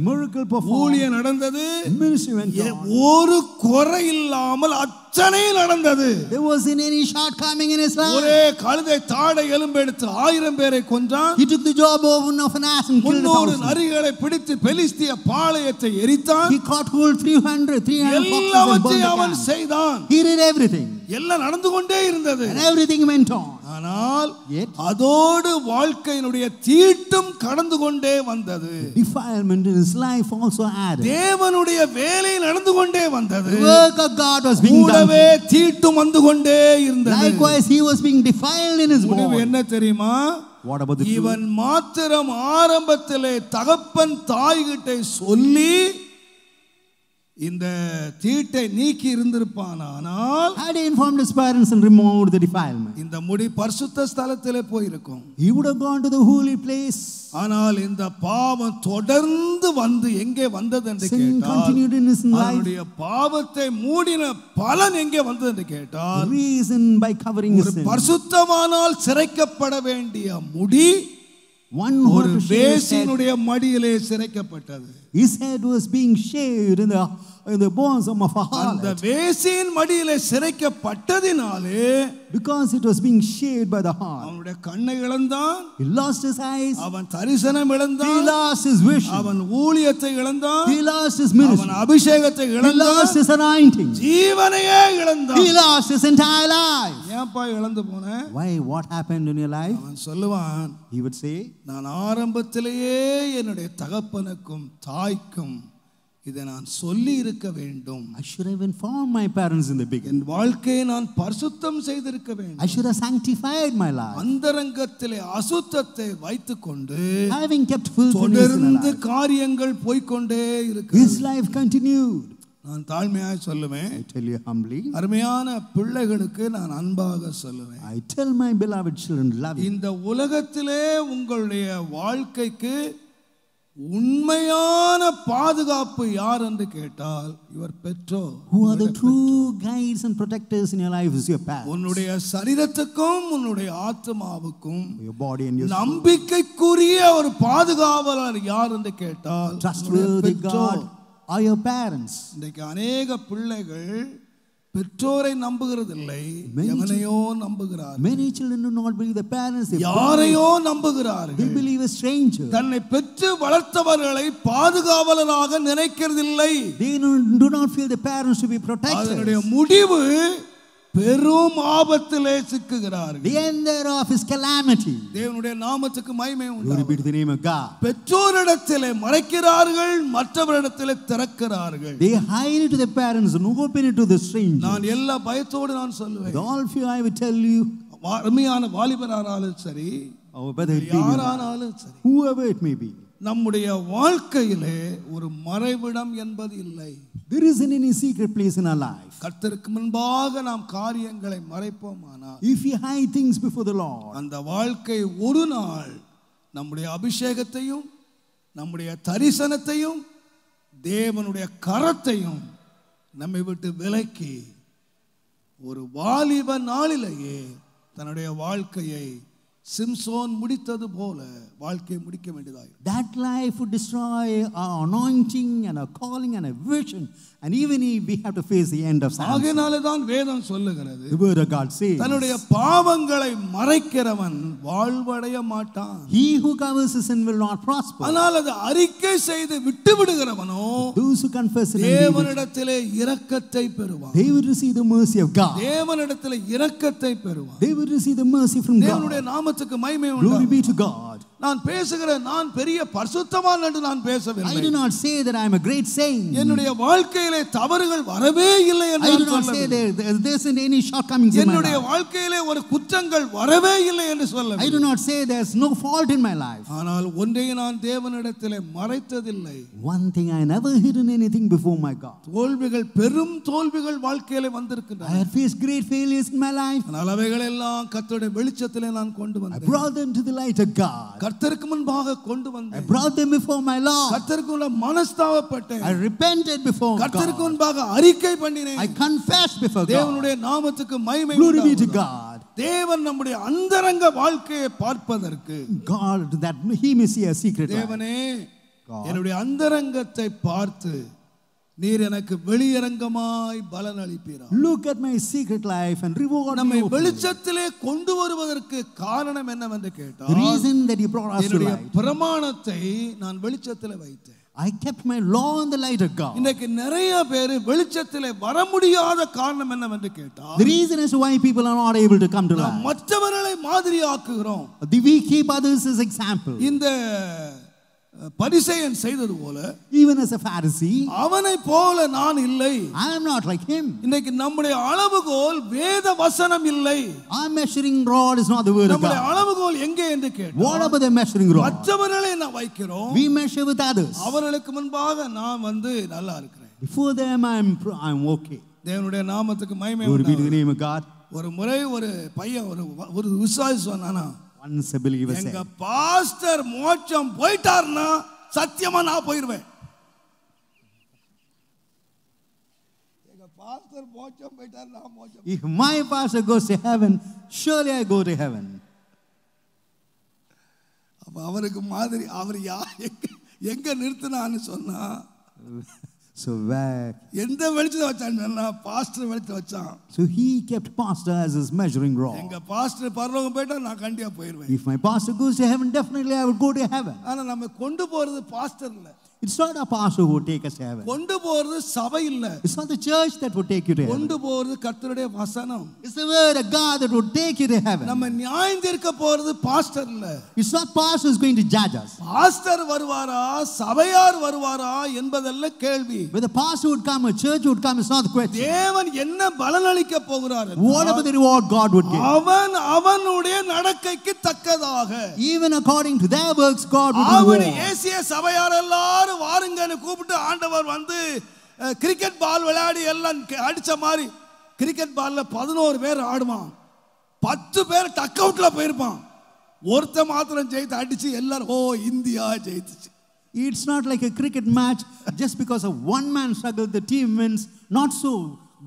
miracle performed, ஊழியம் நடந்தது, ministry went on. ஒரு குறை இல்லாமல் அத்தனை நடந்தது. There wasn't any shortcoming in his life. ஒரே கழுதை தாடை எலும்பெடுத்து 1000 பேரை கொன்றான். He took the job of an ass and killed 300 1,000. நரிகளை பிடித்து பெலிஸ்திய பாளையத்தை எரித்தான். He caught hold 300 foxes and burned எல்லாவற்றையும் the அவன் camp. செய்தான். He did everything. எல்லாம் நடந்து கொண்டே இருந்தது. And everything went on. ஆனால் Yet, அதோடு வாழ்க்கையினுடைய தீட்டும் கடந்து கொண்டே வந்தது. defilement in his life also added. தேவனுடைய வேலை நடந்து கொண்டே வந்தது. The work of God was being done. கூடவே தீட்டும் வந்து கொண்டே இருந்தது. Likewise, he was being defiled in his முடிவு body. என்ன தெரியுமா? What about the truth? இவன் மாத்திரம் ஆரம்பத்திலே தகப்பன் தாய்கிட்ட சொல்லி இந்த தீட்டை நீக்கி இருந்திருப்பானால், Had he informed his parents and removed the defilement, இந்த முடி பரிசுத்த ஸ்தலத்திலே போயிருக்கும். he would have gone to the holy place. ஆனால் இந்த பாவம் தொடர்ந்து வந்து எங்கே வந்தது என்று Sin கேட்டால், continued in his life. அவனுடைய பாவத்தை மூடின பலன் எங்கே வந்தது என்று கேட்டால், Reason by covering his ஒரு sin. பரிசுத்தமானால் சிரைக்கப்பட வேண்டிய முடி One who ஒரு had to shave his head. வேசியினுடைய மடியிலே சிரைக்கப்பட்டது. His head was being shaved in the bosom of a அந்த harlot. வேசியின் மடியிலே சிரைக்கப்பட்டதினாலே Because it was being shaved by the harlot. அவனுடைய கண்ணை இழந்தான், He lost his eyes. அவன் தரிசனம் He இழந்தான், lost his vision. அவன் ஊழியத்தை இழந்தான், He lost his அவன் ministry. அபிஷேகத்தை He இழந்தான், lost his anointing. ஜீவனையே இழந்தான். He lost his entire life. ஏன்பா இழந்து போன? Why? What happened in your life? அவன் சொல்லுவான், He would say, நான் ஆரம்பத்திலேயே என்னுடைய தகப்பனுக்கும் தாய்க்கும் இதை நான் சொல்லி இருக்க வேண்டும். I should have informed my parents in the beginning. என் வாழ்க்கையை நான் பரிசுத்தம் செய்திருக்க வேண்டும். I should have sanctified my life. அந்தரங்கத்திலே அசுத்தத்தை வைத்துக்கொண்டு Having kept filthiness in தொடர்ந்து my life. காரியங்கள் போய்க்கொண்டே His இருக்கிறது. life continued. நான் தாழ்மையாய் சொல்லுவேன், I tell you humbly, அருமையான பிள்ளைகளுக்கு நான் அன்பாக சொல்லுவேன், I tell my beloved children, love you. இந்த உலகத்திலே உங்களுடைய வாழ்க்கைக்கு உண்மையான பாதுகாப்பு யார் என்று கேட்டால் இவர் பெற்றோர். Who are the true guides and protectors in your life is your parents. உன்னுடைய சரீரத்துக்கும் உன்னுடைய ஆத்மாவுக்கும் Your body and your soul. நம்பிக்கைக்குரிய ஒரு பாதுகாவலர் யார் என்று கேட்டால் Trustworthy God are your parents. இன்றைக்கு அநேக பிள்ளைகள் பெற்றோரை நம்புகிறதில்லை, Many எவனையோ நம்புகிறார்கள், Many children do not believe the parents. They யாரையோ They நம்புகிறார்கள். believe a stranger. தன்னை பெற்று வளர்த்தவர்களை பாதுகாவலராக நினைக்கிறதில்லை. They do not feel the parents to be அதனுடைய protectors. முடிவு பெரும் ஆபத்திலே சிக்குகிறார்கள். The end thereof is calamity. தேவனுடைய நாமத்துக்கு மகிமை Glory உண்டாவதாக. be to the name of God. பெற்றோரிடத்திலே மறைக்கிறார்கள், மற்றவரிடத்திலே திறக்கிறார்கள். They hide it to the parents and open it to the stranger. நான் எல்லா பயத்தோடு நான் சொல்லுவேன், With all fear I will tell you, அருமையான வாலிபரானாலும் சரி, whether it be யாரானாலும் சரி, whoever it may be, நம்முடைய வாழ்க்கையிலே ஒரு மறைவிடம் என்பது இல்லை. there isn't any secret place in our life. கர்த்தருக்கு முன்பாக நாம் காரியங்களை மறைப்போமானால் If we hide things before the Lord, அந்த வாழ்க்கை ஒரு நாள் நம்முடைய அபிஷேகத்தையும் நம்முடைய தரிசனத்தையும் தேவனுடைய கரத்தையும் நம்மை விட்டு விலக்கி ஒரு வாலிப நாளிலேயே தன்னுடைய வாழ்க்கையை சிம்சோன் முடித்தது போல வாழ்க்கையை முடிக்க வேண்டியதாகும். that life would destroy our anointing and our calling and our vision, and even if we have to face the end of Samson. ஆகையினாலே தான் வேதம் சொல்லுகிறது, The word of God says, தன்னுடைய பாவங்களை மறைக்கிறவன் வாழ்வடைய மாட்டான். he who covers his sin will not prosper. ஆனால் அது அறிக்கை செய்து விட்டு விடுகிறவனோ Those who confess sin and leave it, தேவனிடத்திலே இரக்கத்தை பெறுவான். they will receive the mercy of God. தேவனிடத்திலே இரக்கத்தை பெறுவான். They will receive the mercy from தேவனுடைய God. நாமத்துக்கு மகிமை Glory உண்டாவதாக. be to God. நான் பேசுகிறேன், நான் பெரிய பரிசுத்தவான் என்று நான் I பேசவில்லை. do not say that I am a great saint. என்னுடைய வாழ்க்கையிலே தவறுகள் வரவே இல்லை என்று I do நான் not say சொல்லவில்லை. there isn't any shortcomings in my என்னுடைய life. வாழ்க்கையிலே ஒரு குற்றங்கள் வரவே இல்லை என்று I do சொல்லவில்லை. not say there's no fault in my life. ஆனால் ஒன்றையும் நான் தேவனிடத்திலே மறைத்ததில்லை. One thing, I never hidden anything before my God. தோல்விகள், பெரும் தோல்விகள் வாழ்க்கையிலே வந்திருக்கின்றன. I have faced great failures in my life. ஆனால் அவைகள் எல்லாம் கர்த்தருடைய வெளிச்சத்திலே நான் கொண்டு I வந்தேன். brought them to the light of God. கர்த்தருக்கு முன்பாக கொண்டு I வந்தேன். brought them before my Lord. கர்த்தருக்கு முன்பாக மனஸ்தாபப்பட்டேன். I repented before கர்த்தருக்கு God. முன்பாக அறிக்கை பண்ணினேன். I confessed before God. தேவனுடைய நாமத்துக்கு மகிமை Glory be to உண்டாவதாக. God. தேவன் நம்முடைய அந்தரங்க வாழ்க்கையை பார்ப்பதற்கு God, that He may see a secret life. தேவனே God. என்னுடைய அந்தரங்கத்தை பார்த்து நீர் எனக்கு வெளியரங்கமாய் பலன் அளிப்பீரா. Look at my secret life and reward நம்மை me openly. வெளிச்சத்திலே கொண்டு வருவதற்கு காரணம் என்னவென்று The கேட்டால் reason that He brought us to என்னுடைய light, பிரமாணத்தை நான் வெளிச்சத்திலே வைத்தேன். I kept my law in the light of God. இன்னைக்கு நிறைய பேர் வெளிச்சத்திலே வர முடியாத காரணம் என்னவென்று கேட்டால் The reason as to why people are not able to come to நாம் light, மற்றவர்களை மாதிரியாக்குகிறோம். we keep others as example. இந்த பரிசேயன் செய்தது போல Even as a Pharisee, அவனை போல நான் இல்லை. I am not like him. இன்னைக்கு நம்முடைய அளவுகோல் வேத வசனம் இல்லை. Our measuring rod is not the word of நம்முடைய God. அளவுகோல் எங்கே என்று What கேட்டால் about the measuring rod? மற்றவர்களை நான் வைக்கிறோம். We measure with others. அவர்களுக்கு முன்பாக நான் நல்லா இருக்கிறேன். Before them, I'm okay. தேவனுடைய நாமத்துக்கு மகிமை Glory be to the உண்டாவதாக. name of God. ஒரு முறை ஒரு பையன் ஒரு விசுவாசி சொன்னானா, Once a believer எங்க said, பாஸ்டர் மோட்சம் போயிட்டார்னா சத்தியமா நான் போயிடுவேன். எங்க பாஸ்டர் மோட்சம் போயிட்டார் நான் மோட்சம். if my pastor goes to heaven, surely I go to heaven. அப்ப அவருக்கு மாதிரி அவர் எங்க நிறுத்தினான்னு சொன்னா, So where? எந்த வெளிச்சத்தை வச்சான்னா பாஸ்டர் வெளிச்சத்தை வச்சான். So he kept pastor as his measuring rod. எங்க பாஸ்டர் பரலோகம் போயிட்டா நான் கண்டிப்பா போயிடுவேன். If my pastor goes to heaven, definitely I would go to heaven. ஆனா நம்ம கொண்டு போறது பாஸ்டர் இல்ல. It's not a pastor who would take us to heaven. கொண்டு போறது சபை இல்ல. It's not the church that would take you to heaven. கொண்டு போறது கர்த்தருடைய வசனம். It's the word of God that would take you to heaven. நம்ம நியாயம் தீர்க்க போறது பாஸ்டர் இல்ல. It's not pastor who's going to judge us. Pastor வருவாரா சபையார் வருவாரா என்பதல்ல கேள்வி. Whether pastor would come or church would come is not the question. தேவன் என்ன பலன் அளிக்க போகிறார்? What about the reward God would give? அவனுடைய நடக்கைக்கு தக்கதாக, Even according to their works, God would அவன் reward. ஏசிய சபையார் எல்லாரும் வாருங்கன்னு கூப்பிட்டு ஆண்டவர் வந்து கிரிக்கெட் பால் விளையாடி எல்லாம் அடிச்ச மாதிரி கிரிக்கெட் பால்ல 11 பேர் ஆடுவான், 10 பேர் டக் அவுட்ல போயிருப்பான், ஒருத்த மாத்திரம் ஜெயித்து அடிச்சு எல்லாரும் ஓ India ஜெயித்துச்சு. It's not like a cricket match just because of one man struggled the team wins. Not so.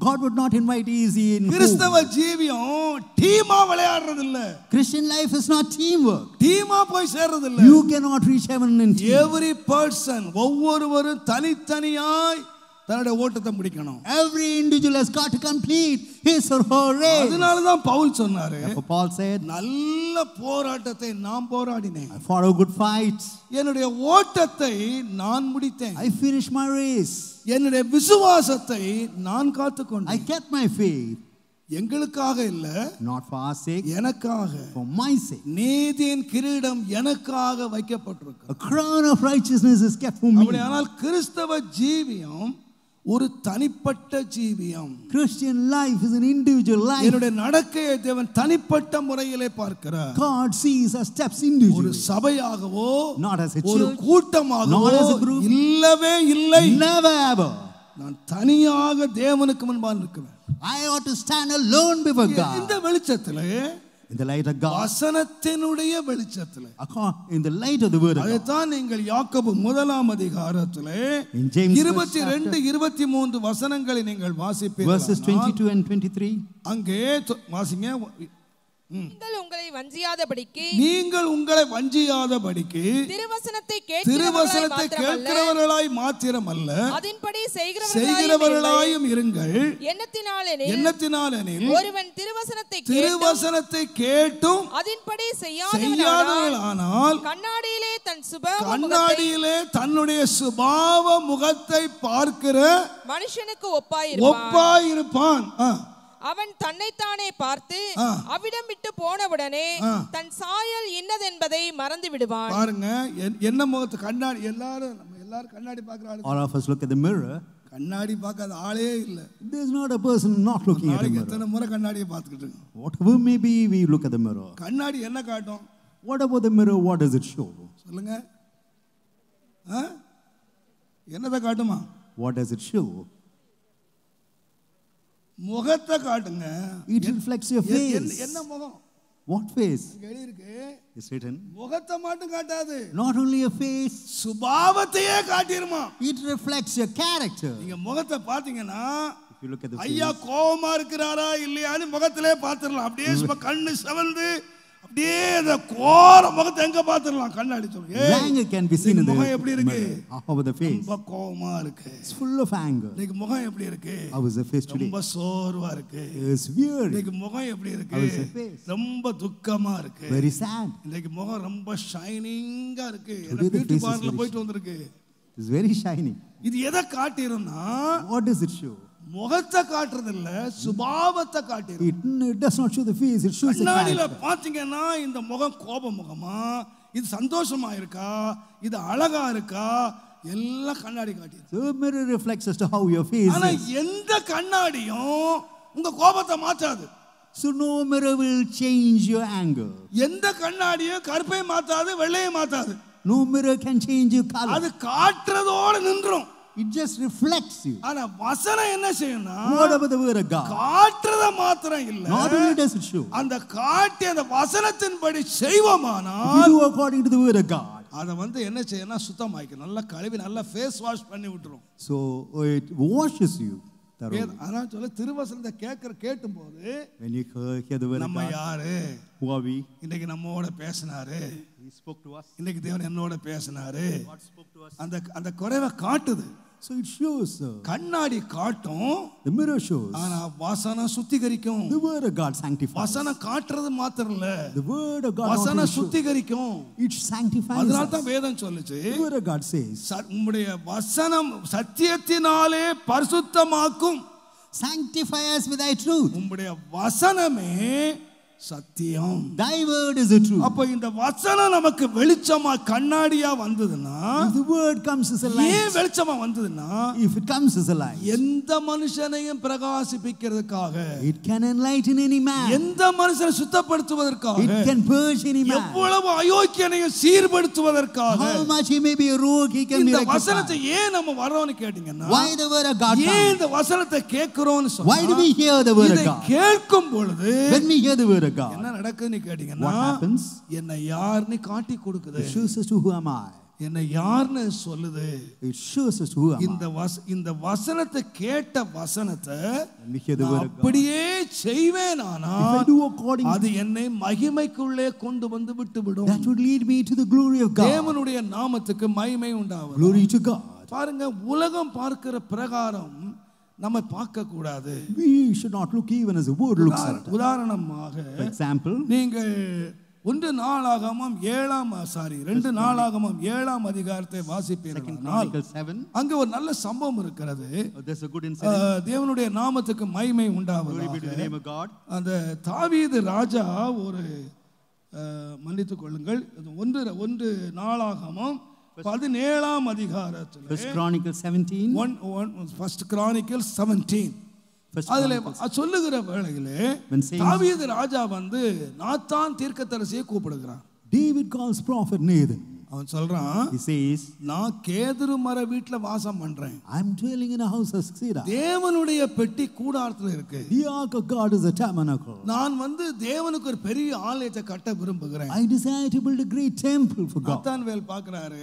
God would not invite easy in கிறிஸ்தவ home. ஜீவியம் டீமா விளையாடுறது இல்ல. Christian life is not teamwork. டீமா போய் சேர்றது இல்ல. You cannot reach heaven in team. Every person ஒவ்வொருவரும் தனித்தனியாய் தன்னுடைய ஓட்டத்தை முடிக்கணும். Every individual has got to complete his or her race. அதனால தான் பவுல் சொன்னாரு, Therefore Paul said, நல்ல போராட்டத்தை நான் போராடினேன், I fought a good fight. என்னுடைய ஓட்டத்தை நான் முடித்தேன், I finished my race. என்னுடைய விசுவாசத்தை நான் I காத்துக்கொண்டேன். kept my faith. எங்களுக்காக இல்ல, Not for our sake, எனக்காக. for my sake. நீதியின் கிரீடம் எனக்காக வைக்கப்பட்டிருக்கு. A crown of righteousness is kept for me. அப்படியானால் கிறிஸ்தவ ஜீவியம் ஒரு தனிப்பட்ட ஜீவியம். Christian life is an individual life. என்னுடைய நடக்கையை தேவன் தனிப்பட்ட முறையிலே பார்க்கிறார். God sees our steps ஒரு individually. சபையாகவோ Not as a ஒரு church. கூட்டமாகவோ Not as a group. இல்லவே இல்லை. Never ever. நான் தனியாக தேவனுக்கு முன்பாக நிற்கிறேன். I ought to stand alone before இந்த God. வெளிச்சத்திலே, In the light of God. வசனத்தினுடைய வெளிச்சத்திலே, In the light of the word of God. அதைத்தான் நீங்கள் யாக்கோபு 1 அதிகாரத்திலே In James 22 23 வசனங்களை நீங்கள் வாசிப்பீர்கள். verses 22 and 23. அங்கே வாசிங்க. நீங்கள் உங்களை வஞ்சியாதபடிக்கு நீங்கள் உங்களை வஞ்சியாதபடிக்கு திருவசனத்தை கேட்கிறவர்களாய் மாத்திரமல்ல அதன்படி செய்கிறவர்களாயும் இருங்கள். எண்ணத்தினாலெனில் ஒருவன் திருவசனத்தை கேட்டும் அதன்படி செய்யாதவர்களானால் கண்ணாடியிலே தன்னுடைய சுபாவ முகத்தை பார்க்கிற மனுஷனுக்கு ஒப்பாயிருப்பான். அவன் தன்னைத்தானே பார்த்து அவ்விடம் விட்டு போனவுடனே தன் சாயல் இன்னதென்பதை மறந்து விடுவான். பாருங்க, என்ன முகத்து கண்ணாடி, எல்லாரும் கண்ணாடி பார்க்கறாங்க. All of us look at the mirror. கண்ணாடி பார்க்காத ஆளே இல்ல. There is not a person not looking at the mirror. எத்தனை முறை கண்ணாடியை பார்த்துக்கிட்டு இருக்கோம். Whatever may be, we look at the mirror. கண்ணாடி என்ன காட்டும்? What about the mirror? What does it show? சொல்லுங்க. என்னதை காட்டுமா? What does it show? முகத்தை காட்டுங்க. It reflects your face. என்ன முகம்? What face? இங்க எழுதி இருக்கு. It's written. முகத்தை மட்டும் காட்டாது. Not only a face. சுபாவத்தையே காட்டிருமா. It reflects your character. நீங்க முகத்தை பாத்தீங்கன்னா If you look at the face. ஐயா கோவமா இருக்கிறாரா இல்லையான்னு முகத்திலே பாத்துறலாம். அப்படியே சும்மா கண்ணு செவந்து அப்படியே அந்த கோர முகத்தை எங்க பாத்துறலாம் கண்ணாடி சொல்லுங்க. Anger can be seen in the முகம் எப்படி இருக்கு? How about the face? ரொம்ப கோவமா இருக்கு. It's full of anger. இன்னைக்கு முகம் எப்படி இருக்கு? How is the face today? ரொம்ப சோர்வா இருக்கு. It's weird. இன்னைக்கு முகம் எப்படி இருக்கு? How is the face? ரொம்ப துக்கமா இருக்கு. Very sad. இன்னைக்கு முகம் ரொம்ப ஷைனிங்கா இருக்கு. Today the beauty face is parlour very போயிட்டு வந்திருக்கு. It's very shiny. இது எதை காட்டிரும்னா What does it show? முகத்தை காட்டுறது இல்ல சுபாவத்தை காட்டிரும். It does not show the face. It shows the கண்ணாடியில character. பாத்தீங்கன்னா இந்த முகம் கோப முகமா, இது சந்தோஷமா இருக்கா, இது அழகா இருக்கா, எல்லாம் கண்ணாடி காட்டிரும். So mirror reflects as to how your face ஆனா is. எந்த கண்ணாடியும் உங்க கோபத்தை மாற்றாது. So no mirror will change your anger. எந்த கண்ணாடியும் கருப்பையும் மாத்தாது, வெள்ளையும் மாத்தாது. No mirror can change your color. அது காட்டுறதோட நின்றும். It just reflects you. ஆனா வசனம் என்ன செய்யும்னா What about the word of God? காட்டுறத மாத்திரம் இல்ல, Not only does it show. அந்த காட்டி அந்த வசனத்தின்படி செய்வோமானால் If you do according to the word of God. அத என்ன செய்யணும், சுத்தமாயிக்கும். நல்லா கழுவி நல்லா ஃபேஸ் வாஷ் பண்ணி விட்டுரும். So it washes you thoroughly. அதான் சொல்ல திருவசனத்தை கேட்டும்போது When you hear the word of நம்ம God. யாரு, Who are we? இன்னைக்கு நம்மோட பேசினாரு, He spoke to us. இன்னைக்கு தேவன் என்னோட பேசினாரு, God spoke to us. அந்த குறைவை காட்டுது. So it shows. கண்ணாடி காட்டும், The mirror shows. ஆனா வசனம் சுத்திகரிக்கும். The word of God sanctifies. வசனம் காட்டுறது மாத்திரம் இல்ல, The word of God வசனம் also shows. சுத்திகரிக்கும். It sanctifies அதனால us. தான் வேதம் சொல்லுச்சு, The word of God says, உம்முடைய வசனம் சத்தியத்தினாலே பரிசுத்தமாக்கும். sanctify us with thy truth. உம்முடைய வசனமே சத்தியம். Thy word is the truth. அப்ப இந்த வசனம் நமக்கு வெளிச்சமா கண்ணாடியா வந்ததுன்னா, If the word comes as a ஏன் light, வெளிச்சமா வந்ததுன்னா, if it comes as a light, எந்த மனுஷனையும் பிரகாசிப்பிக்கிறதுக்காக, it can enlighten any man. எந்த மனுஷனை சுத்தப்படுத்துவதற்காக, It can purge any man. எவ்வளவு அயோக்கியனையும் சீர்படுத்துவதற்காக, How much he may be a rogue, he can be இந்த rectified. வசனத்தை ஏன் நம்ம வரோம்னு கேட்டீங்கன்னா, Why the word of God ஏன் comes? இந்த வசனத்தை கேட்கிறோம்னு Why do சொன்னா, we hear the word of இதை God? கேட்கும் பொழுது When we hear the word of என்ன God, நடக்குதுன்னு கேட்டீங்கன்னா, what happens? என்னை யாருன்னு காட்டி கொடுக்குது, It shows us to who am I. என்னை யாருன்னு சொல்லுது. It shows us who am I. இந்த வசனத்தை கேட்ட வசனத்தை When we hear the word of God, அப்படியே செய்வேன் if I ஆனால் do according, அது என்னை மகிமைக்குள்ளே கொண்டு வந்து விட்டுவிடும். that would lead me to the glory of God. தேவனுடைய நாமத்துக்கு மகிமை உண்டாகும். Glory to God. பாருங்க, உலகம் பார்க்கிற பிரகாரம் நம்ம பார்க்க கூடாது. We should not look even as the world looks at us. உதாரணமாக For example, நீங்கள் 2 நாளாகமம் 7 அதிகாரத்தை வாசிப்பீர்களானால், Chronicles 7. அங்க ஒரு நல்ல சம்பவம் இருக்கிறது. There's a good incident. தேவனுடைய நாமத்துக்கு மகிமை Glory be to the உண்டாவதாக. name of God. அந்த தாவீது ராஜா ஒரு மன்னித்துக் கொள்ளுங்கள், 1 நாளாகமம் 17 அதிகாரத்தில், First Chronicles 17. First Chronicles 17 First அதுல Chronicles. சொல்லுகிற வேளையிலே When saying- தாவீது ராஜா நாத்தான் தீர்க்கதரிசியை கூப்பிடுகிறான். David calls prophet Nathan. அவன் சொல்றான், He says, நான் கேதுரு மர வீட்டுல வாசம் பண்றேன், I'm dwelling in a house of cedar. தேவனுடைய பெட்டி கூடாரத்துல இருக்கு, The ark of God is a tabernacle. நான் தேவனுக்கு ஒரு பெரிய ஆலயத்தை கட்ட விரும்புகிறேன். I desire to build a great temple for God. Nathanael பார்க்கறாரு,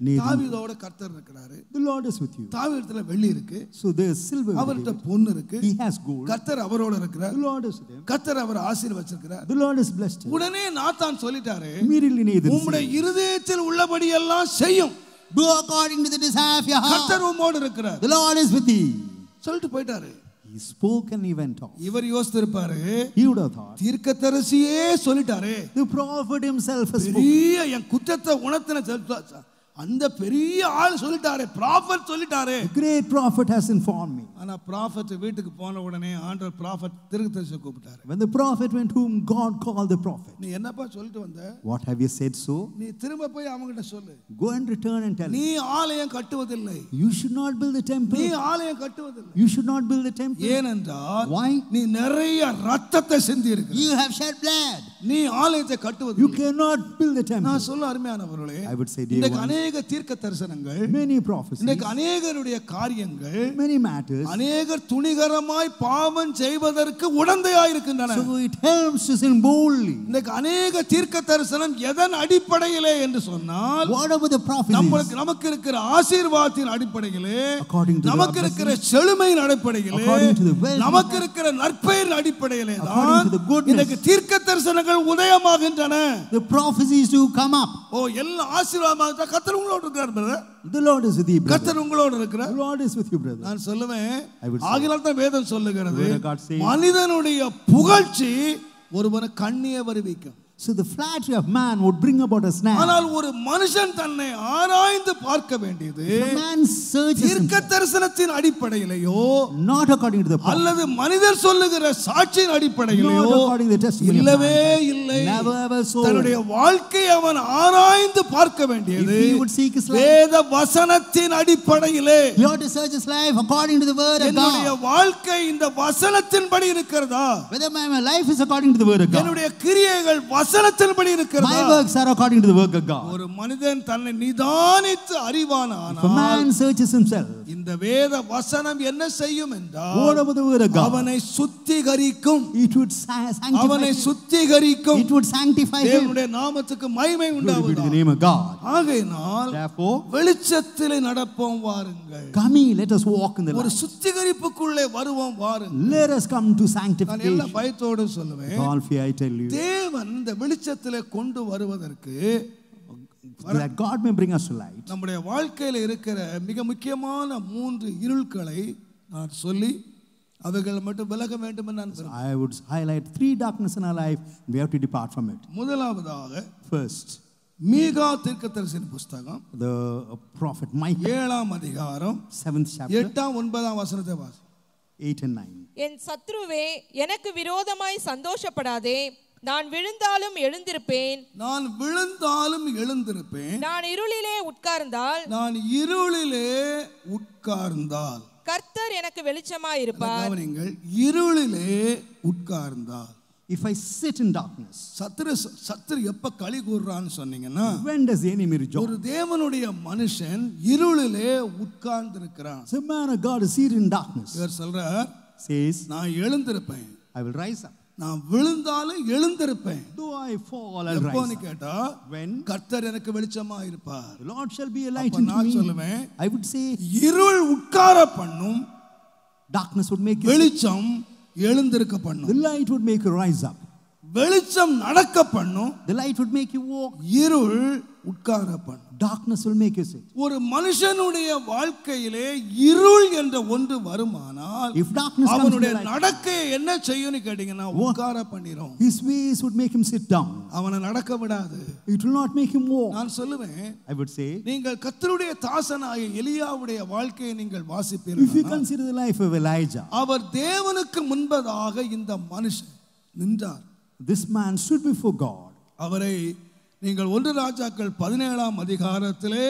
Nathan. தாவீதோட கர்த்தர் இருக்கிறாரு, The Lord is with you. தாவீதுல வெள்ளி இருக்கு, So there's silver with அவர்கிட்ட David. பொன் இருக்கு, He has gold. கர்த்தர் அவரோட இருக்கிறார், The Lord is with him. கர்த்தர் அவர் ஆசீர்வதிச்சிருக்கிறார். The Lord has blessed him. உடனே நாத்தான் சொல்லிட்டாரு, Immediately Nathan உம்முடைய says, இருதயத்தில் உள்ளபடி எல்லாம் செய்யும், do according to the desire of your heart. கர்த்தர் உம்மோடு இருக்கிறார் The Lord is with thee. சொல்லிட்டு போயிட்டாரு. He spoke and he went off. இவர் யோசித்திருப்பாரு, He would have thought, தீர்க்கதரிசியே சொல்லிட்டாரு, the prophet himself has spoken. பெரிய என் குற்றத்தை உணர்த்தின அந்த பெரிய ஆள் சொல்லிட்டாரு, ப்ராஃபட் சொல்லிட்டாரு. The great prophet has informed me. ஆனா ப்ராஃபட் வீட்டுக்கு போன உடனே ஆண்டவர் ப்ராஃபட் தீர்க்கதரிசியை கூப்பிட்டாரு. When the prophet went home, God called the prophet. நீ என்னப்பா சொல்லிட்டு வந்த? What have you said so? நீ திரும்ப போய் அவங்ககிட்ட சொல்லு, Go and return and tell நீ him. ஆலயம் கட்டுவதில்லை, You should not build the நீ temple. ஆலயம் கட்டுவதில்லை. You should not build the temple. ஏனென்றால் Why? நீ நிறைய ரத்தத்தை சிந்தி இருக்கிற, You have shed blood. நீ ஆலயத்தை You கட்டுவதில்லை. cannot build the temple. நான் சொல்ல அருமையானவர்களே, I would say, dear இன்னைக்கு ones, அநேக தீர்க்க தரிசனங்கள், many prophecies, இன்னைக்கு அநேகருடைய காரியங்கள் many matters அநேகர் துணிகரமாய் பாவம் செய்வதற்கு உடந்தையாய் இருக்கின்றனர். So it helps to sin boldly. இன்னைக்கு அநேக தீர்க்க தரிசனம் எதன் அடிப்படையிலே என்று சொன்னால், Whatever the prophecies, நமக்கு இருக்கிற ஆசீர்வாதத்தின் அடிப்படையிலே, according to நமக்கு இருக்கிற செழுமையின் அடிப்படையிலே, according to the wealth, நமக்கு இருக்கிற நற்பெயரின் அடிப்படையிலே according தான் to the goodness, இன்னைக்கு தீர்க்க தரிசனங்கள் உதயமாகின்றன. the prophecies do come up. ஓ, எல்லா ஆசீர்வாதமாக கர்த்தர் உங்களோடு இருக்கிறார் brother. The Lord is with you, brother. கர்த்தர் உங்களோடு இருக்கிறார். The Lord is with you, brother. நான் சொல்லுவேன், I would say, ஆகினால் தான் வேதம் சொல்லுகிறது, the word of God says, மனிதனுடைய புகழ்ச்சி ஒருவனை கண்ணியை வருவிக்கும். so the flattery of man would bring about a snare. ஆனால் ஒரு மனுஷன் தன்னை ஆராய்ந்து பார்க்க வேண்டியது If a man searches தீர்க்க himself, தரிசனத்தின் அடிப்படையிலேயோ not according to the prophet, அல்லது மனிதர் சொல்லுகிற சாட்சியின் அடிப்படையிலேயோ not according to the testimony of இல்லவே man, இல்லை. never ever so. தன்னுடைய வாழ்க்கையை அவன் ஆராய்ந்து பார்க்க வேண்டியது If he would seek his life, வேத வசனத்தின் அடிப்படையிலே. he ought to search his life according to the word of என்னுடைய God. வாழ்க்கை இந்த வசனத்தின்படி இருக்கிறதா, Whether my life is according to the word of God, என்னுடைய கிரியைகள் வசனத்தின்படி my இருக்கிறதா. works are according to the work of God. ஒரு மனிதன் தன்னை நிதானித்து If a அறிவானானால் man searches himself, இந்த வேத வசனம் என்ன செய்யும் என்றால், whatever the word of God, அவனை சுத்திகரிக்கும், it would sanctify அவனை him. சுத்திகரிக்கும். It would sanctify him. தேவனுடைய நாமத்துக்கு மகிமை Glory be to the உண்டாவதாக. name of God. ஆகையினால் Therefore, வெளிச்சத்திலே நடப்போம் வாருங்கள். come in, let us walk in the ஒரு light. சுத்திகரிப்புக்குள்ளே வருவோம் வாருங்கள். Let us come to நான் sanctification. எல்லா பயத்தோடு சொல்லுவேன், With all fear I tell you, தேவன் இந்த வெளிச்சத்திலே கொண்டு வருவதற்கு that God may bring us to light. நம்முடைய வாழ்க்கையில் இருக்கிற மிக முக்கியமான 3 இருள்களை நான் சொல்லி அவைகள் மட்டும் விலக வேண்டும் என்று நான் சொல்றேன். I would highlight 3 darkness in our life. We have to depart from it. முதலாவதாக First, மீகா தீர்க்கதரிசியின் புஸ்தகம் the prophet Micah, 7ஆம் அதிகாரம் 7th chapter, 8ஆம் 9ஆம் வசனத்தை வாசி. 8 and 9. என் சத்ருவே, எனக்கு விரோதமாய் சந்தோஷப்படாதே. நான் விழுந்தாலும் எழுந்திருப்பேன். நான் விழுந்தாலும் எழுந்திருப்பேன். நான் இருளிலே உட்கார்ந்தால், நான் இருளிலே உட்கார்ந்தால், கர்த்தர் எனக்கு வெளிச்சமாய் இருப்பார். கவனிங்கள், இருளிலே உட்கார்ந்தால். If I sit in darkness, சத்துரு எப்ப களி கூறுறான்னு சொன்னீங்கன்னா, when does the enemy rejoice? ஒரு தேவனுடைய மனுஷன் இருளிலே உட்கார்ந்து இருக்கிறான். So man of God is seated in darkness. இவர் சொல்றார், Says, நான் எழுந்திருப்பேன். I will rise up. நான் விழுந்தாலும் எழுந்திருப்பேன். Though I fall, I'll எப்போன்னு rise up. கேட்டா, When கர்த்தர் எனக்கு வெளிச்சமா இருப்பார். the Lord shall be a light அப்ப unto நான் me, சொல்லுவேன், I would say, இருள் உட்கார பண்ணும், darkness would make you, வெளிச்சம் எழுந்திருக்க the பண்ணும். light would make you rise up. வெளிச்சம் நடக்க பண்ணும், The light would make you walk. இருள் உட்கார பண்ணும். Darkness will make you sit. ஒரு மனுஷனுடைய வாழ்க்கையிலே இருள் என்ற ஒன்று வருமானால், If darkness comes to அவனுடைய the light, நடக்கையை என்ன செய்யும்னு கேட்டீங்கன்னா, உட்கார பண்ணிரும். his ways would make him sit down. அவனை நடக்க விடாது. It will not make him walk. நான் சொல்லுவேன், I would say, நீங்கள் கர்த்தருடைய தாசனாகிய எலியாவுடைய வாழ்க்கையை நீங்கள் if you வாசிப்பீர்கள், consider the life of Elijah, அவர் தேவனுக்கு முன்பதாக இந்த மனுஷன் நின்றார். this man stood before God. அவரை நீங்கள் 1 ராஜாக்கள் 17ஆம் அதிகாரத்திலே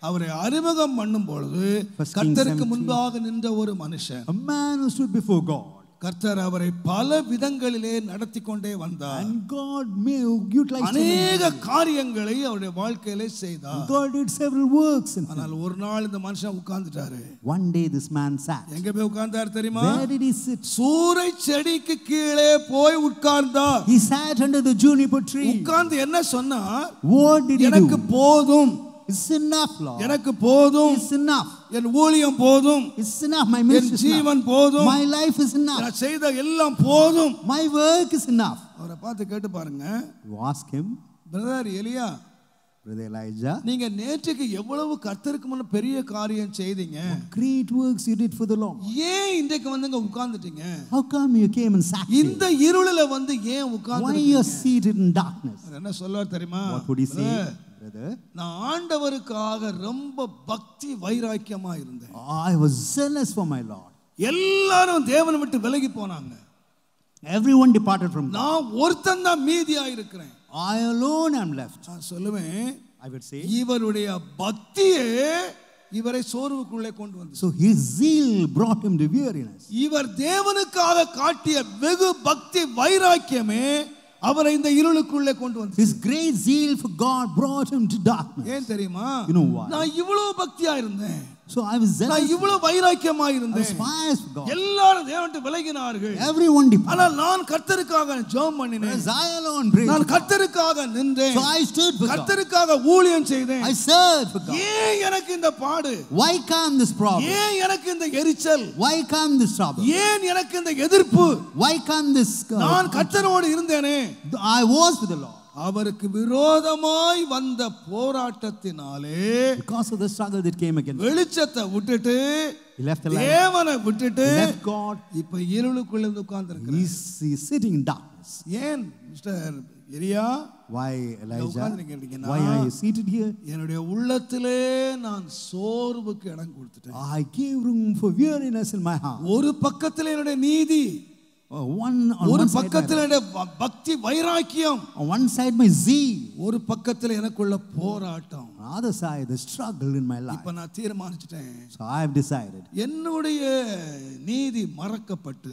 அவரை அறிமுகம் பண்ணும் பொழுது, First Kings கர்த்தருக்கு 17. முன்பாக நின்ற ஒரு மனுஷன். A man who stood before God. கர்த்தர் அவரை பல விதங்களிலே நடத்தி கொண்டே வந்தார். And God may utilize him. அநேக காரியங்களை அவருடைய வாழ்க்கையிலே செய்தார். God did several works in him. ஆனால் ஒரு நாள் இந்த மனுஷன் உட்கார்ந்துட்டாரு. One day this man sat. எங்க போய் உட்கார்ந்தார் தெரியுமா? Where did he sit? சூரை செடிக்கு கீழே போய் உட்கார்ந்தார். He sat under the juniper tree. உட்கார்ந்து என்ன சொன்னார்? What did he எனக்கு do? போதும், It's enough, Lord. எனக்கு போதும், It's enough. என் ஊழியம் போதும், It's enough. My N ministry is enough. ஜீவன் போதும், My life is enough. நான் செய்த எல்லாம் போதும். My work is enough. அவரை பார்த்து கேட்டு பாருங்க, You ask him, பிரதர் எலியா, Brother Elijah, நீங்க நேற்றுக்கு எவ்வளவு கர்த்தருக்கு முன்ன பெரிய காரியம் செய்தீங்க, great works you did for the Lord. ஏன் இன்றைக்கு வந்துங்க உட்கார்ந்துட்டீங்க? How come you came and sat here? இந்த இருளில வந்து ஏன் Why உட்கார்ந்து you are seated in darkness? என்ன சொல்றார் தெரியுமா? What would he say, brother? நான் ஆண்டவருக்காக ரொம்ப பக்தி வைராக்கியமா இருந்தேன். I was zealous for my Lord. எல்லாரும் தேவனை விட்டு விலகி போனாங்க. Everyone departed from God. நான் ஒருத்தன் தான் மீதியா இருக்கிறேன். I alone am left. நான் சொல்லுவேன், I would say. இவருடைய பக்தியே இவரை சோர்வுக்குள்ளே கொண்டு வந்து, So his zeal brought him to weariness. இவர் தேவனுக்காக காட்டிய வெகு பக்தி வைராக்கியமே அவரை இந்த இருளுக்குள்ளே கொண்டு வந்து. His great zeal for God brought him to darkness. ஏன் தெரியுமா? You know why? நான் இவ்வளவு பக்தியா இருந்தேன். So I was zealous. நான் இவ்வளவு வைராக்கியமா I was இருந்தேன். pious for God. எல்லாரும் தேவன்ட்டு விலகினார்கள். Everyone departed. ஆனால் நான் கர்த்தருக்காக ஜெபம் பண்ணினேன். Whereas I alone prayed. நான் for God. கர்த்தருக்காக நின்றேன். So I stood for God. கர்த்தருக்காக ஊழியம் செய்தேன். I served for God. ஏன் எனக்கு இந்த பாடு? Why come this problem? ஏன் எனக்கு இந்த எரிச்சல்? Why come this trouble? ஏன் எனக்கு இந்த எதிர்ப்பு? Why come this? நான் கர்த்தரோடு இருந்தேனே. I was with the Lord. அவருக்கு விரோதமாய் வந்த போராட்டத்தினாலே Because of the struggle that came against him. வெளிச்சத்தை விட்டுட்டு He left the light. தேவனை விட்டுட்டு He left God. இப்ப இருளுக்குள்ள உட்கார்ந்திருக்கிறார். He's sitting in darkness. ஏன் மிஸ்டர் எலியா Why, Elijah? உட்கார்ந்திருக்கீங்கன்னா, Why are you seated here? என்னுடைய உள்ளத்திலே நான் சோர்வுக்கு இடம் கொடுத்துட்டேன். I gave room for weariness in my heart. ஒரு பக்கத்துல என்னுடைய நீதி, On ஒரு one side, பக்கத்துல என்னுடைய பக்தி வைராக்கியம், on one side my zeal. ஒரு பக்கத்துல எனக்குள்ள போராட்டம். On the other side, the struggle in my life. இப்ப நான் தீர்மானிச்சிட்டேன், So I have decided என்னுடைய நீதி மறக்கப்பட்டு,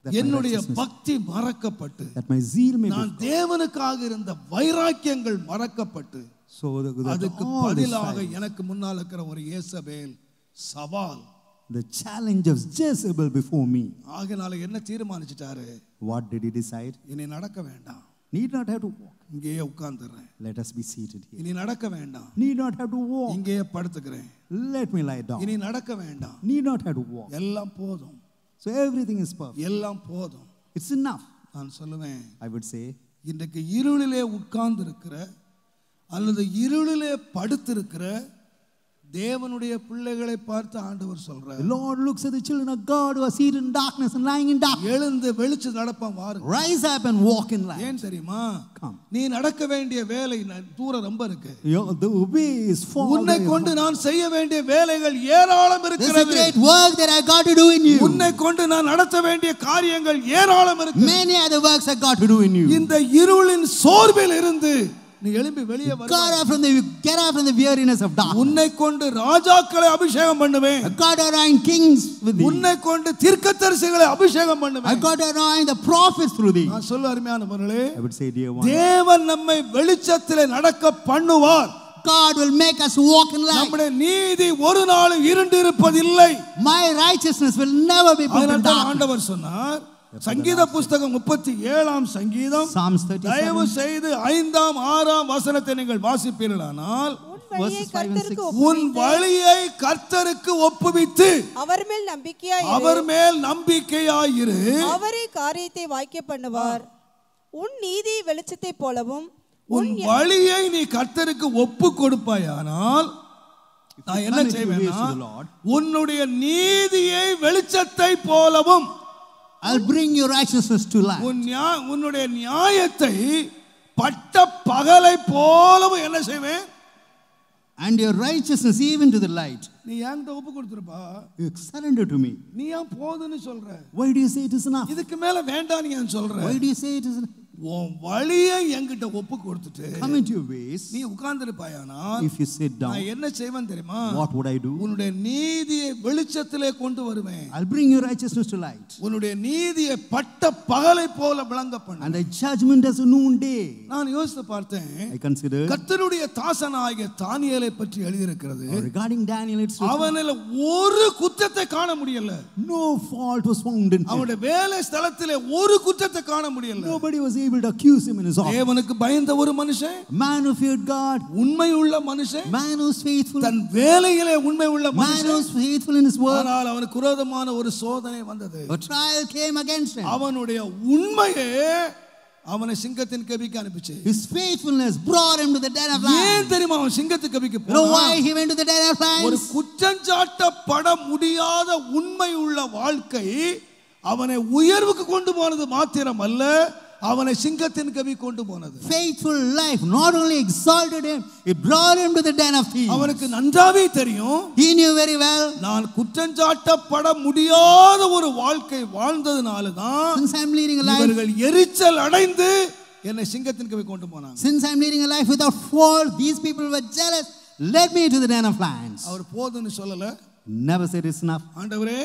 that my என்னுடைய righteousness- பக்தி மறக்கப்பட்டு, that my zeal may நான் be. தேவனுக்காக இருந்த வைராக்கியங்கள் மறக்கப்பட்டு, So that அதுக்கு all this பதிலாக time, எனக்கு முன்னால் இருக்கிற ஒரு இயேசபேல் சவால். the challenge of Jezebel before me. ஆகையால என்ன தீர்மானிச்சிட்டாரு? What did he decide? இனி நடக்க வேண்டாம், Need not have to walk. இங்கேயே உட்கார்ந்துறேன். Let us be seated here. இனி நடக்க வேண்டாம், Need not have to walk. இங்கேயே படுத்துக்கிறேன். Let me lie down. இனி நடக்க வேண்டாம், Need not have to walk. எல்லாம் போதும், So everything is perfect. எல்லாம் போதும். It's enough. நான் சொல்லுவேன், I would say, இன்றைக்கு இருளிலே உட்கார்ந்து இருக்கிற அல்லது இருளிலே படுத்திருக்கிற தேவனுடைய பிள்ளைகளை பார்த்து ஆண்டவர் சொல்றார், the Lord looks at the children of God who are seated in darkness and lying in darkness. எழுந்து வெளிச்சு நடப்பான் வாருங்க. Rise up and walk in light. ஏன் தெரியுமா? Come. நீ நடக்க வேண்டிய வேலை தூரம் ரொம்ப இருக்கு. The way is far உன்னை away கொண்டு from- நான் செய்ய வேண்டிய வேலைகள் ஏராளம் There's a இருக்கிறது. great work that I got to do in you. உன்னை கொண்டு நான் நடத்த வேண்டிய காரியங்கள் ஏராளம் இருக்கு. Many other works I got to do in you. இந்த இருளின் சோர்வில் இருந்து நீ எழும்பி வெளியே வர. Get out from the weariness of darkness. உன்னை கொண்டு ராஜாக்களை அபிஷேகம் பண்ணுவேன். I got to anoint kings with thee. உன்னை கொண்டு தீர்க்கதரிசிகளை அபிஷேகம் I பண்ணுவேன். got to anoint the prophets through thee. நான் சொல்ல அருமையானவர்களே, I would say, dear one, தேவன் நம்மை வெளிச்சத்திலே நடக்க பண்ணுவார். God will make us walk in light. நம்முடைய நீதி ஒரு நாளும் இருண்டு இருப்பதில்லை. My righteousness will never be put in அதனால darkness. ஆண்டவர் சொன்னார், சங்கீத புஸ்தகம் 37 சங்கீதம் Psalms 37. தயவு செய்து 5ஆம் 6ஆம் வசனத்தை நீங்கள் வாசிப்பீர்களானால், Verses 5 and 6. உன் வழியை கர்த்தருக்கு ஒப்புவித்து அவர் மேல் நம்பிக்கையாய் இரு. அவர் மேல் நம்பிக்கையாயிரு. அவரே காரியத்தை வாய்க்க பண்ணுவார். உன் நீதி வெளிச்சத்தை போலவும் உன் வழியை நீ கர்த்தருக்கு ஒப்பு கொடுப்பாயானால் நான் என்ன செய்வேன்னா, உன்னுடைய நீதியை வெளிச்சத்தை போலவும் I'll bring your righteousness to light. உன்னுடைய நியாயத்தை பட்ட பகலை போலவும் என்ன செய்வேன்? And your righteousness even to the light. நீ என்கிட்ட ஒப்பு கொடுத்துருப்பா, You surrender to me. நீ ஏன் போதுன்னு சொல்ற? Why do you say it is enough? இதுக்கு மேல வேண்டாம் நீ ஏன் சொல்ற? Why do you say it is enough? உன் வழியை என்கிட்ட ஒப்பு கொடுத்துட்டு Come into your ways. நீ உட்கார்ந்திருப்பாயானால் If you sit down, நான் என்ன செய்வேன் தெரியுமா? what would I do? உன்னுடைய நீதியை வெளிச்சத்திலே கொண்டு வருவேன். I'll bring your righteousness to light. உன்னுடைய நீதியை பட்ட பகலை போல விளங்க பண்ணு. And thy judgment as a noonday. நான் யோசித்து பார்த்தேன், I consider கர்த்தருடைய தாசனாகிய தானியேலை பற்றி எழுதியிருக்கிறது. regarding Daniel, it's written, அவனில் ஒரு குற்றத்தை காண முடியல. no fault was found in him. அவனுடைய வேலை ஸ்தலத்திலே ஒரு குற்றத்தை காண முடியல. Nobody was able to accuse him in his office. தேவனுக்கு பயந்த ஒரு மனுஷன், A man who feared God, உண்மை உள்ள மனுஷன், man who was faithful, தன் வேலையிலே உண்மை உள்ள man who மனுஷன். was faithful in his work. ஆனால் அவனுக்கு விரோதமான ஒரு சோதனை வந்தது. A trial came against him. அவனுடைய உண்மையே அவனை சிங்கத்தின் கபிக்கு அனுப்பிச்சு. His faithfulness brought him to the den of ஏன் lions. தெரியுமா அவன் சிங்கத்துக்கு கபிக்கு You know why போனான்? he went to the den of ஒரு lions? குற்றஞ்சாட்டப்பட முடியாத உண்மை உள்ள வாழ்க்கை அவனை உயர்வுக்கு கொண்டு போனது மாத்திரம் அல்ல, அவனை சிங்கத்தின் கவி கொண்டு போனது. Faithful life not only exalted him, it brought him to the den of thieves. அவனுக்கு நன்றாவே தெரியும், He knew very well, நான் குற்றஞ்சாட்டப்பட முடியாத ஒரு வாழ்க்கை வாழ்ந்ததுனால தான் since I'm leading a life, இவர்கள் எரிச்சல் அடைந்து என்னை சிங்கத்தின் கவி கொண்டு போனாங்க. since I'm leading a life without fault, these people were jealous, led me to the den of lions. அவர் போதுன்னு சொல்லல. Never said it's enough. ஆண்டவரே,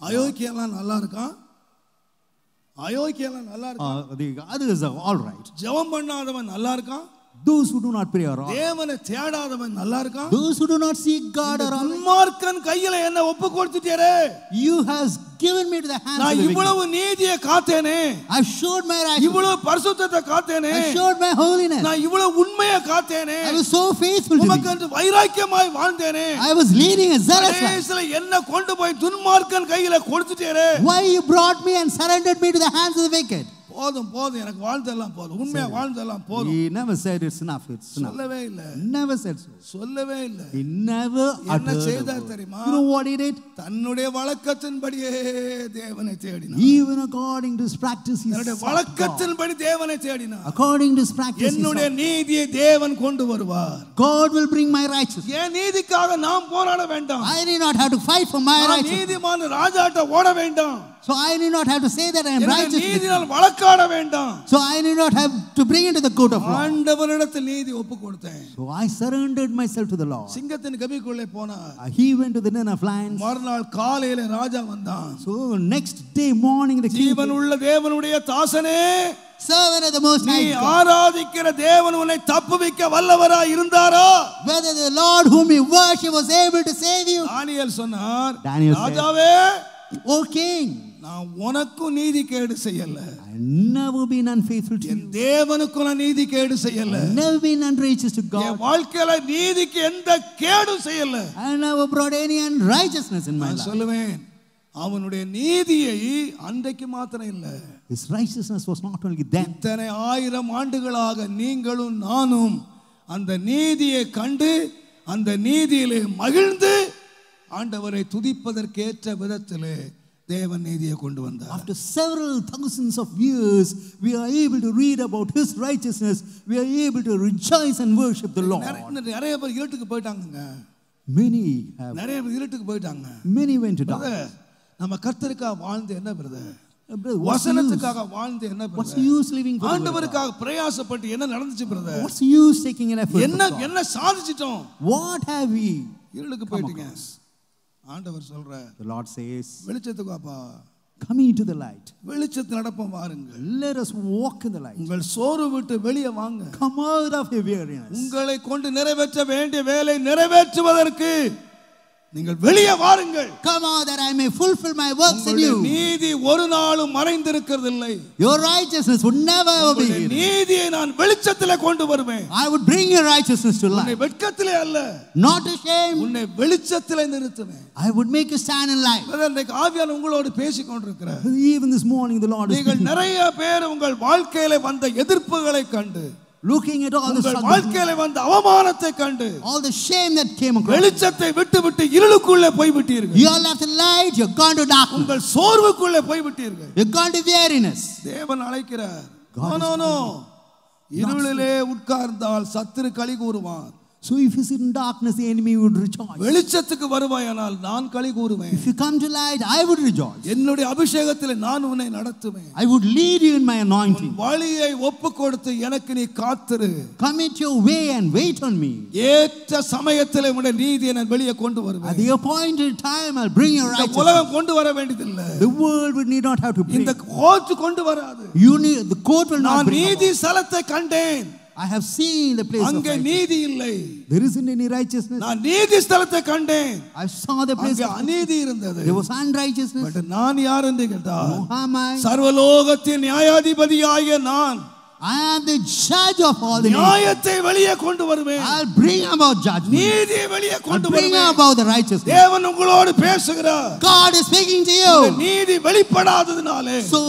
அயோக்கியெல்லாம் நல்லா இருக்கான், அயோக்கியெல்லாம் நல்லா இருக்கான், The others are all right. ஜெபம் பண்ணாதவன் நல்லா இருக்கான், Those who do not pray are wrong. தேவனை தேடாதவன் நல்லா இருக்கான். Those who do not seek God are all. துன்மார்க்கன் கையில என்ன ஒப்பு கொடுத்துட்டீரே. You has given me to the hands of the wicked. நான் இவ்வளவு நீதியை காத்தேனே. I showed my righteousness. இவ்வளவு பரிசுத்தத்தை காத்தேனே. I showed my holiness. நான் இவ்வளவு உண்மையை காத்தேனே. I was so faithful to உமக்கு வைராக்கியமாய் வாழ்ந்தேனே. I was leading a zealous life. கடைசில என்ன கொண்டு போய் துன்மார்க்கன் கையில கொடுத்துட்டீரே. Why you brought me and surrendered me to the hands of the wicked? போதும் போதும் எனக்கு வாழ்ந்தெல்லாம் போதும். உண்மையா வாழ்ந்தெல்லாம் போதும். He never said it's enough. It's enough. சொல்லவே இல்ல. Never said so. சொல்லவே இல்ல. He never என்ன uttered. செய்தார் தெரியுமா? You know what he did? தன்னுடைய வழக்கத்தின்படியே தேவனை தேடினார். Even according to his practice he தன்னுடைய sought God. வழக்கத்தின்படி தேவனை தேடினார். According to his practice he என்னுடைய sought. நீதியை தேவன் கொண்டு வருவார். God will bring my righteousness. என் நீதிக்காக நாம் போராட வேண்டாம். I need not have to fight for my நான் righteousness. நீதிமான் ராஜாட்ட ஓட வேண்டாம். So I need not have to say that I am righteous. நீதியால் வழக்காட வேண்டாம். So I need not have to bring into the court of law. ஆண்டவரிடத்தில் நீதி ஒப்பு கொடுத்தேன். So I surrendered myself to the Lord. சிங்கத்தின் கபிக்குள்ளே போனார். He went to the den of lions. மறுநாள் காலையில ராஜா வந்தான். So next day morning the king, ஜீவனுள்ள தேவனுடைய தாசனே, servant of the Most High நீ God, ஆராதிக்கிற தேவன் உன்னை தப்புவிக்க வல்லவராய் இருந்தாரா? whether the Lord whom you worship was able to save you. தானியேல் சொன்னார், Daniel said, ராஜாவே, O king, நான் உனக்கு நீதி கேடு செய்யல. I never been unfaithful to N you. தேவனுக்கு நான் நீதி கேடு செய்யல. I never been unrighteous to N God. வாழ்க்கையில நீதிக்கு எந்த கேடும் செய்யல. I never brought any unrighteousness in my நான் life. சொல்லுவேன், அவனுடைய நீதியை அன்றைக்கு மாத்திரம் இல்ல, His righteousness was not only then. இத்தனை 1000 ஆண்டுகளாக நீங்களும் நானும் அந்த நீதியை கண்டு அந்த நீதியிலே மகிழ்ந்து ஆண்டவரை துதிப்பதற்கேற்ற விதத்திலே தேவன் நீதியை கொண்டு வந்தார். After several thousands of years, we are able to read about His righteousness. We are able to rejoice and worship the Lord. நிறைய பேர் இருட்டுக்கு போயிட்டாங்க. Many have. நிறைய பேர் இருட்டுக்கு போயிட்டாங்க. Many went to die. நம்ம கர்த்தருக்காக வாழ்ந்து என்ன பிரதர்? What's வசனத்துக்காக வாழ்ந்து என்ன brother? the use living for ஆண்டவருக்காக பிரயாசப்பட்டு என்ன நடந்துச்சு brother? What's the use taking an effort? என்ன சாதிச்சிட்டோம்? What have we? இருளுக்கு போயிட்டீங்க. ஆண்டவர் சொல்றார், The Lord says, வெளிச்சத்துக்கு வாப்பா. come into the light. வெளிச்சத்தில் நடப்போம் வாருங்கள். Let us walk in the light. உங்கள் சோறு விட்டு வெளியே வாங்க. Come out of your weariness. உங்களை கொண்டு நிறைவேற்ற வேண்டிய வேலை நிறைவேற்றுவதற்கு நீங்கள் வெளியே வாருங்கள். Come out that I may fulfill my works in you. நீதி ஒரு நாளும் மறைந்திருக்கிறது இல்லை. Your righteousness would never be hidden. நீதியை நான் வெளிச்சத்திலே கொண்டு வருவேன். I would bring your righteousness to உன்னை light. வெட்கத்திலே அல்ல, Not to shame. உன்னை வெளிச்சத்திலே நிறுத்துவேன். I would make you stand in light. இன்னைக்கு ஆவியானவர் உங்களோடு பேசிக் கொண்டிருக்கிறார். Even this morning the Lord is நீங்கள் speaking. நிறைய பேர் உங்கள் வாழ்க்கையிலே வந்த எதிர்ப்புகளை கண்டு, Looking at all the உங்கள் struggles, வாழ்க்கையிலே வந்த அவமானத்தை கண்டு, all the shame that came across. வெளிச்சத்தை விட்டு விட்டு இருளுக்குள்ளே போய் விட்டீர்கள். You all left the light, you're gone to darkness. உங்கள் சோர்வுக்குள்ளே போய் விட்டீர்கள். You're gone to weariness. தேவன் அழைக்கிறார். God is நோ இருளிலே உட்கார்ந்தால் சத்துரு களி கூறுவான். So if you sit in darkness, the enemy would rejoice. வெளிச்சத்துக்கு வருவாயானால் நான் களி கூறுவேன். If you come to light, I would rejoice. என்னுடைய அபிஷேகத்திலே நான் உன்னை நடத்துவேன். I would lead you in my anointing. வழியை ஒப்புக் கொடுத்து எனக்கு நீ காத்திரு. Commit your way and wait on me. ஏற்ற சமயத்திலே உன்னுடைய நீதியை நான் வெளியே கொண்டு At வருவேன். the appointed time, I'll bring your இந்த righteousness. உலகம் கொண்டு வர வேண்டியதில்லை. The world would need not have to bring. இந்த கோர்ட் கொண்டு வராது. You need, the court will not நான் bring. நீதி ஸ்தலத்தை கண்டேன். I have seen the place of அங்கே righteousness. நீதி இல்லை. There isn't any righteousness. நான் நீதி ஸ்தலத்தை கண்டேன். I saw the place அங்கே of அநீதி இருந்தது. there was unrighteousness. பட் நான் யார் என்று கேட்டால், Who am I? சர்வலோகத்தின் நியாயாதிபதியாகிய நான் I am the judge of all the nations. நியாயத்தை வெளியே கொண்டு வருவேன். I'll bring about judgment. நீதியை வெளியே I'll கொண்டு bring வருவேன். about the righteousness. தேவன் உங்களோடு பேசுகிறார். God is speaking to இந்த you. நீதி வெளிப்படாததினாலே So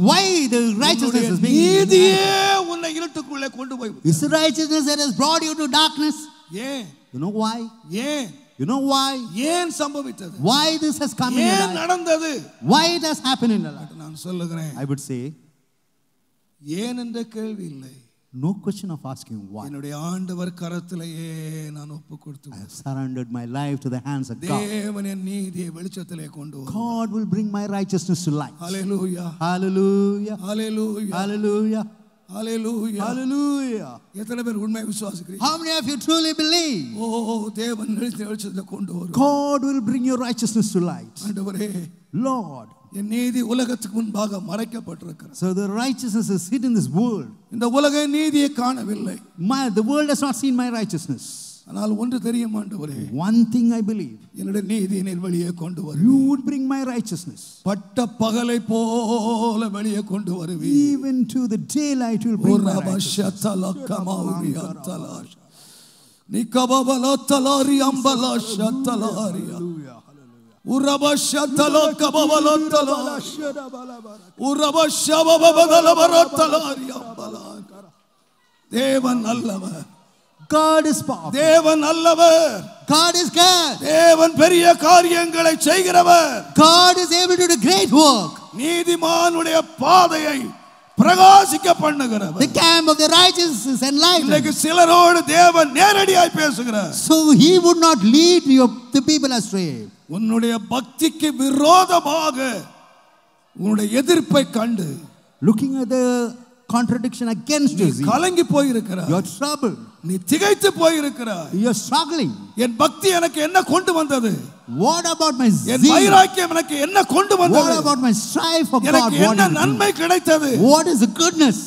why the righteousness is being? நீதியே உன்னை இருட்டுக்குள்ளே கொண்டு போய் It's the righteousness that has brought you to darkness. ஏன்? You know why? ஏன்? You know why? ஏன் சம்பவித்தது? Why this has come in your ஏன் life? நடந்தது? Why it has happened in your life? நான் சொல்லுகிறேன், I would say, ஏன் என்ற கேள்வி இல்லை. no question of asking why. என்னுடைய ஆண்டவர் கரத்திலேயே நான் ஒப்பு I கொடுத்து have surrendered my life to the hands of God. தேவன் என் நீதியை வெளிச்சத்திலே கொண்டு வருவார். God will bring my righteousness to light. Hallelujah, Hallelujah. Hallelujah, Hallelujah. Hallelujah. Hallelujah. எத்தனை பேர் உண்மை விசுவாசிக்கிறீங்க? How many of you truly believe? தேவன் வெளிச்சத்தை கொண்டு வருவார். God will bring your righteousness to light. ஆண்டவரே, Lord, என் நீதி உலகத்துக்கு முன்பாக மறைக்கப்பட்டிருக்கிறது. So the righteousness is hidden in this world. இந்த உலக நீதியை காணவில்லை. The world has not seen my righteousness. ஆனால் ஒன்று தெரியும் ஆண்டவரே, One thing I believe, என்னுடைய நீதியை நீர் வெளியே கொண்டு வருவீர். you would bring my righteousness. பட்ட பகலை போல வெளியே கொண்டு வருவீர். Even to the daylight you will bring my righteousness. நிகபபலத்தலாரி அம்பலஷத்தலாரியா உரபஷத்தலோ கபபலத்தலா உரபஷபபபலபரத்தலாரியா Ambala. தேவன் நல்லவர். God is powerful. தேவன் நல்லவர். God is good. தேவன் பெரிய காரியங்களை செய்கிறவர். God is able to do great work. நீதிமானுடைய பாதையை பிரகாசிக்க பண்ணுகிறவர். The camp of the righteous is enlightened. இன்னைக்கு சிலரோடு தேவன் நேரடியாய் பேசுகிறார். So he would not lead the people astray. உன்னுடைய பக்திக்கு விரோதமாக உன்னுடைய எதிர்ப்பை கண்டு, looking at the contradiction against you, கலங்கி போயிருக்கிறாய். you are troubled. நீ திகைத்து போயிருக்கிறாய். You are struggling. என் பக்தி எனக்கு என்ன கொண்டு வந்தது? What about my zeal? என் வைராக்கியம் எனக்கு என்ன கொண்டு வந்தது? What about my strive for God? எனக்கு என்ன நன்மை கிடைத்தது? What is the goodness?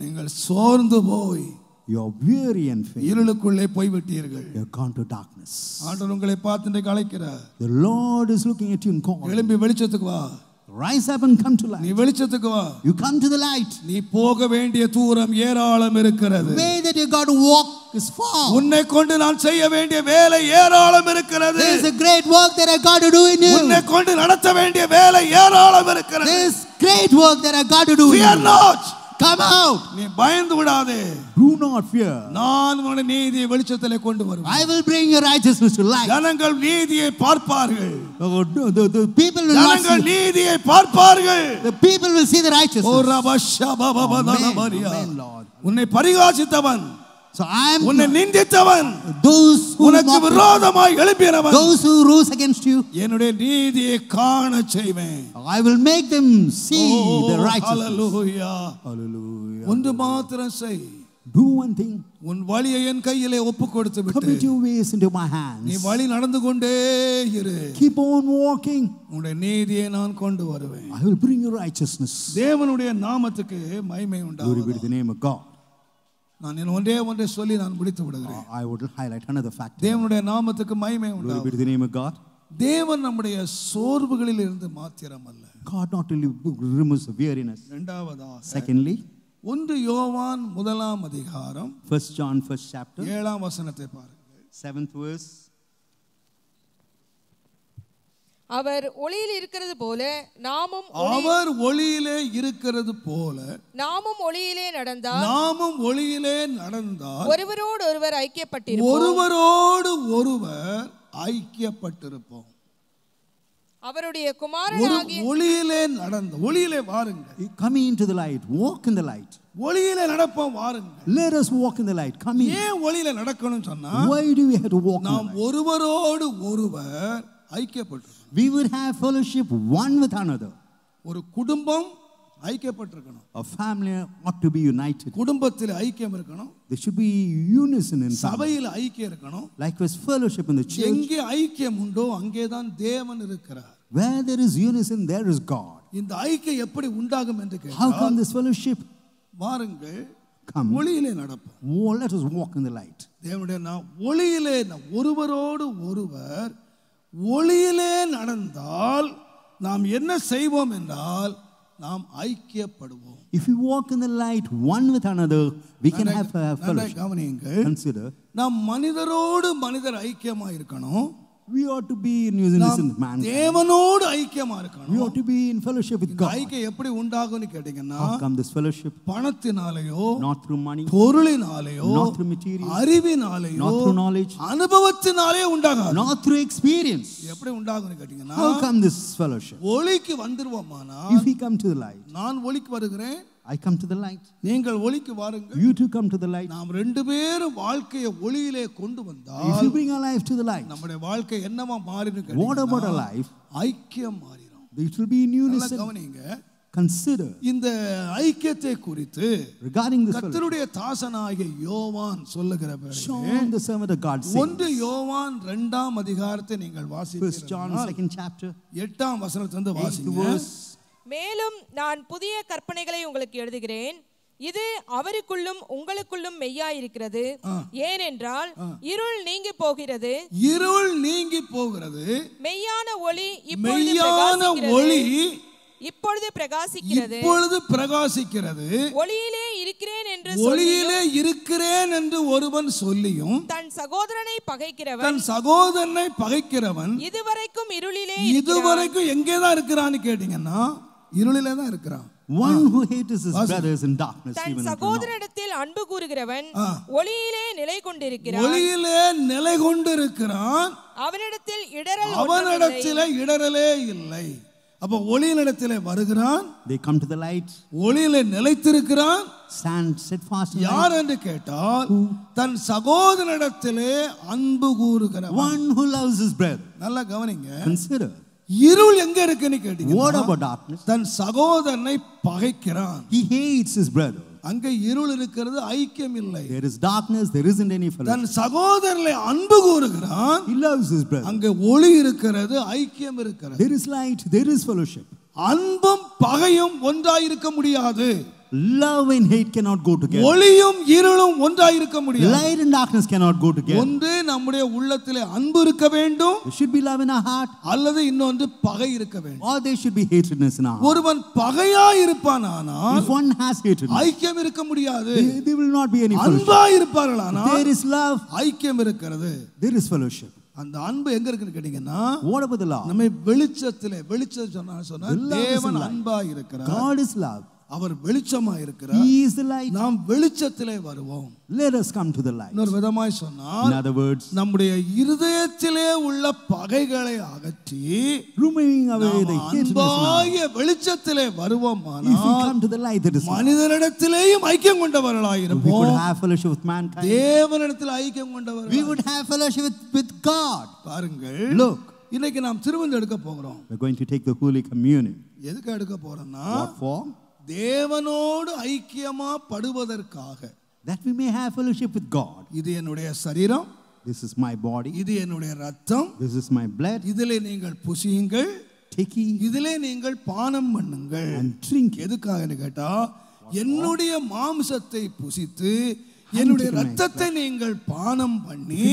நீங்கள் சோர்ந்து போய் you are weary and faint. இருளுக்குள்ளே போய் விட்டீர்கள். You have gone to darkness. ஆண்டவர் உங்களை பார்த்து இன்றைக்கு அழைக்கிறார். The Lord is looking at you and calling. எழும்பி வெளிச்சத்துக்கு வா. Rise up and come to light. நீ வெளிச்சத்துக்கு வா. You come to the light. நீ போக வேண்டிய தூரம் ஏராளம் இருக்கிறது. The way that you got to walk is far. உன்னை கொண்டு நான் செய்ய வேண்டிய வேலை ஏராளம் இருக்கிறது. There is a great work that I got to do in you. உன்னை கொண்டு நடத்த வேண்டிய வேலை ஏராளம் இருக்கிறது. There is great work that I got to do in you. Fear not. Come out. நீ பயந்து விடாதே. Do not fear. நான் உன்னை நீதியை வெளிச்சத்திலே கொண்டு வருவேன். I will bring your righteousness to light. ஜனங்கள் நீதியை பார்ப்பார்கள். The people will not ஜனங்கள் see. நீதியை பார்ப்பார்கள். The people will see the righteousness. O ரபஷபபபதலபரியா. Amen, Lord. உன்னை பரிகாசித்தவன், So I am உன்னை நிந்தித்தவன், those who உனக்கு mock you, விரோதமாய் எழும்பினவன், those who rose against you, என்னுடைய நீதியை காண செய்வேன். I will make them see the righteousness. Hallelujah. Hallelujah. ஒன்று மாத்திரம் செய். Do one thing. உன் வழியை என் கையிலே ஒப்பு கொடுத்து விட்டு Commit your ways into my நீ hands. வழி நடந்து கொண்டே இரு. Keep on walking. உன்னுடைய நீதியை நான் கொண்டு வருவேன். I will bring your righteousness. தேவனுடைய நாமத்துக்கு மகிமை Glory be உண்டாவதாக. to the name of God. நான் ஒன்றே சொல்லி நான் முடித்து விடுகிறேன். I would highlight another fact. தேவனுடைய நாமத்துக்கு மகிமை Glory be உண்டாவதாக. to the name of God. தேவன் நம்முடைய சோர்வுகளில் இருந்து மாத்திரம் அல்ல. God not only removes the weariness. இரண்டாவதாக Secondly, 1 யோவான் 1 அதிகாரம் 1 John 1st chapter 7 வசனத்தை பாருங்கள். 7th verse. அவர் ஒளியில் இருக்கிறது போல நாமும் அவர் ஒளியிலே இருக்கிறது போல நாமும் ஒளியிலே நடந்தால் ஒருவரோடு ஒருவர் ஐக்கியப்பட்டிருப்போம். ஒருவரோடு ஒருவர் ஐக்கியப்பட்டிருப்போம். அவருடைய குமாரனாகிய ஒளியிலே ஒளியிலே வாருங்கள். Come into the light. Walk in the light. ஒளியிலே நடப்போம் வாருங்கள். Let us walk in the light. Come in. ஏன் ஒளியிலே நடக்கணும் சொன்னா, Why do we have to walk in the நாம் light? ஒருவரோடு ஒருவர் ஐக்கியப்பட்டிருக்கோம். We would have fellowship one with another. ஒரு குடும்பம் ஐக்கியப்பட்டிருக்கணும். A family ought to be united. குடும்பத்தில் ஐக்கியம் இருக்கணும். There should be unison in family. சபையில் ஐக்கியம் இருக்கணும். Likewise, fellowship in the church. எங்கே ஐக்கியம் உண்டோ அங்கேதான் தேவன் இருக்கிறார். Where there is unison, there is God. இந்த ஐக்கியம் எப்படி உண்டாகும் என்று How கேட்டால், come this fellowship? வாருங்கள் Come. ஒளியிலே நடப்போம். Oh, let us walk in the light. தேவனுடைய ஒளியிலே ஒருவரோடு ஒருவர் ஒளியிலே நடந்தால் நாம் என்ன செய்வோம் என்றால் நாம் ஐக்கியப்படுவோம். If we walk in the light one with another, we can have a fellowship. கவனியுங்கள். Consider, நாம் மனிதரோடு மனிதர் ஐக்கியமா இருக்கணும். we ought to be in unison with man. தேவனோடு ஐக்கியமா We இருக்கணும். ought to be in fellowship with God. ஐக்கியம் எப்படி உண்டாகும்னு கேட்டீங்கன்னா, How come this fellowship? பணத்தினாலேயோ Not through money, பொருளினாலேயோ not through material, அறிவினாலேயோ not through knowledge, அனுபவத்தினாலே உண்டாகாது. not through experience. எப்படி உண்டாகும்னு கேட்டீங்கன்னா, How come this fellowship? ஒளிக்கு வந்துருவோமானா, If we come to the light, நான் ஒளிக்கு வருகிறேன், I come to the light, நீங்கள் ஒளிக்கு வாருங்கள். you too come to the light. நாம் ரெண்டு பேரும் வாழ்க்கையை ஒளியிலே கொண்டு If வந்தால் you bring our life to the light, நம்முடைய வாழ்க்கை என்னவா மாறினு what about our கேட்டீங்கன்னா, life? ஐக்கியம் மாறிடும். It will be in நல்லா unison. கவனிங்க. Consider இந்த ஐக்கியத்தை குறித்து regarding this கர்த்தருடைய தாசனாகிய யோவான் சொல்லுகிற John the servant of God says, 1 யோவான் 2ஆம் அதிகாரத்தை நீங்கள் 1 John வாசிப்பீர்கள் 2nd chapter 8ஆம் வசனத்திலிருந்து 8th வாசிங்க. verse. மேலும் நான் புதிய கற்பனைகளை உங்களுக்கு எழுதுகிறேன், இது அவருக்குள்ளும் உங்களுக்குள்ளும் மெய்யாயிருக்கிறது. ஏனென்றால் இருள் நீங்கி போகிறது, இருள் நீங்கி போகிறது, மெய்யான ஒளி இப்பொழுது பிரகாசிக்கிறது. ஒளியிலே இருக்கிறேன் என்று ஒருவன் சொல்லியும் தன் சகோதரனை பகைக்கிறவன் இதுவரைக்கும் எங்கேதான் இருக்கிறான்னு கேட்டீங்கன்னா இருளிலே தான் இருக்கிறான். One who hates his brothers in darkness, தன் சகோதரனிடத்தில் அன்பு கூறுகிறவன் ஒளியிலே நிலை கொண்டிருக்கிறான். அவனிடத்தில் இடரலே இல்லை. அப்ப ஒளியினிடத்திலே வருகிறான், they come to the light, ஒளியிலே நிலைத்திருக்கிறான். stand steadfast in யார் என்று கேட்டால் தன் சகோதரனிடத்திலே அன்பு கூறுகிறவன். one who loves his brother. நல்லா கவனிங்க. Consider. இருள் எங்க இருக்குன்னு கேட்டீங்கன்னா, what about darkness? தன் சகோதரனை பகைக்கிறான். he hates his brother. அங்க இருள் இருக்கிறது, ஐக்கியம் இல்லை. there is darkness, there isn't any fellowship. தன் சகோதரனை அன்பு கூறுகிறான், he loves his brother. அங்க ஒளி இருக்கிறது, ஐக்கியம் இருக்கிறது. there is light, there is fellowship. அன்பும் பகையும் ஒன்றாய் இருக்க முடியாது. love and hate cannot go together. ஒளியும் இருளும் ஒன்றாய் இருக்க முடியாது. light and darkness cannot go together. ஒன்று நம்முடைய உள்ளத்திலே அன்பு இருக்க வேண்டும், there should be love in our heart, அல்லது இன்னொன்று பகை இருக்க வேண்டும். or there should be hatredness in our heart. ஒருவன் பகையாய் இருப்பானானால் if one has hatredness, ஐக்கியம் இருக்க முடியாது. there will not be any fellowship. அன்பாய் இருப்பார்களானால் there is love, ஐக்கியம் இருக்கிறது, there is fellowship. அந்த அன்பு எங்க இருக்குன்னு கேட்டீங்கன்னா, what about the love? நம்ம வெளிச்சத்திலே சொன்னா தேவன் அன்பாய் இருக்கிறார். God is love. அவர் வெளிச்சமாய் இருக்கிறார். he is the light. நாம் வெளிச்சத்திலே வருவோம். let us come to the light. இன்னொரு விதமாய் சொன்னால், in other words, நம்முடைய இருதயத்திலே உள்ள பகைகளை அகற்றி removing away the hatredness, வெளிச்சத்திலே வருவோமானால், if we come to the light, that is மனிதனிடத்திலேயும் ஐக்கியம் கொண்டவர்களாய் இருப்போம். we would have fellowship with mankind. தேவனிடத்தில் ஐக்கியம் கொண்டவர்கள், we would have fellowship with God. பாருங்கள், look, இன்னைக்கு நாம் திருவிருந்து எடுக்க போகிறோம். we are going to take the holy communion. எதுக்கு எடுக்க போறோம்னா, what for? தேவனோடு ஐக்கியமா படுவதற்காக, that we may have fellowship with God. இது என்னுடைய சரீரம், this is my body, இது என்னுடைய ரத்தம், this is my blood. இதிலே நீங்கள் புசியுங்கள், take it, இதிலே நீங்கள் பானம் பண்ணுங்கள். and drink. எதுக்காகன்னு கேட்டா, என்னுடைய மாம்சத்தை புசித்து என்னுடைய ரத்தத்தை நீங்கள் பானம் பண்ணி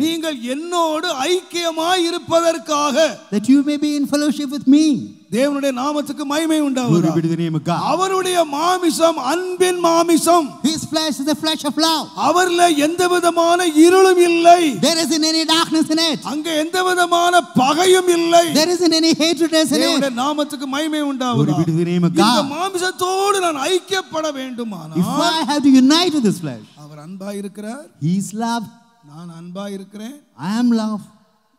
நீங்கள் என்னோடு ஐக்கியமாய் இருப்பதற்காக, that you may be in fellowship with me. தேவனுடைய நாமத்துக்கு மகிமை உண்டாவதாக. Glory be to the name of God. அவருடைய மாமிசம் அன்பின் மாமிசம். His flesh is the flesh of love. அவர்ல எந்த விதமான இருளும் இல்லை. there isn't any darkness in it. அங்க எந்த விதமான பகையும் இல்லை. there isn't any hatredness in it. தேவனுடைய நாமத்துக்கு மகிமை உண்டாவதாக. Glory be to the name of God. இந்த மாமிசத்தோடு நான் ஐக்கியப்பட வேண்டுமானால், if I have to unite with this flesh, அவர் அன்பாய் இருக்கிறார், he is love, நான் அன்பாய் இருக்கிறேன், I am love.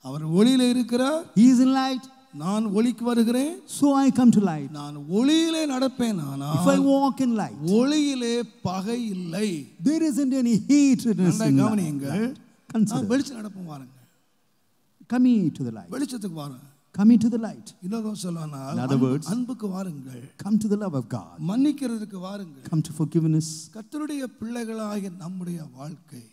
அவர் ஒளியிலே இருக்கிறார், he is in light, நான் ஒளிக்கு வருகிறேன், so I come to light. நான் ஒளியிலே நடப்பேனானால், if I walk in light, ஒளியிலே பகை இல்லை. there isn't any hatredness in கவனியுங்கள். consider, வெளிச்சம் நடப்போம் வாருங்க, coming to the light, வெளிச்சத்துக்கு வாருங்க, coming to the light. இன்னொரு சொல்லனால், in other words, அன்புக்கு வாருங்கள், come to the love of God, மன்னிக்கிறதுக்கு வாருங்கள், come to forgiveness. கர்த்தருடைய பிள்ளைகளாகிய நம்முடைய வாழ்க்கை,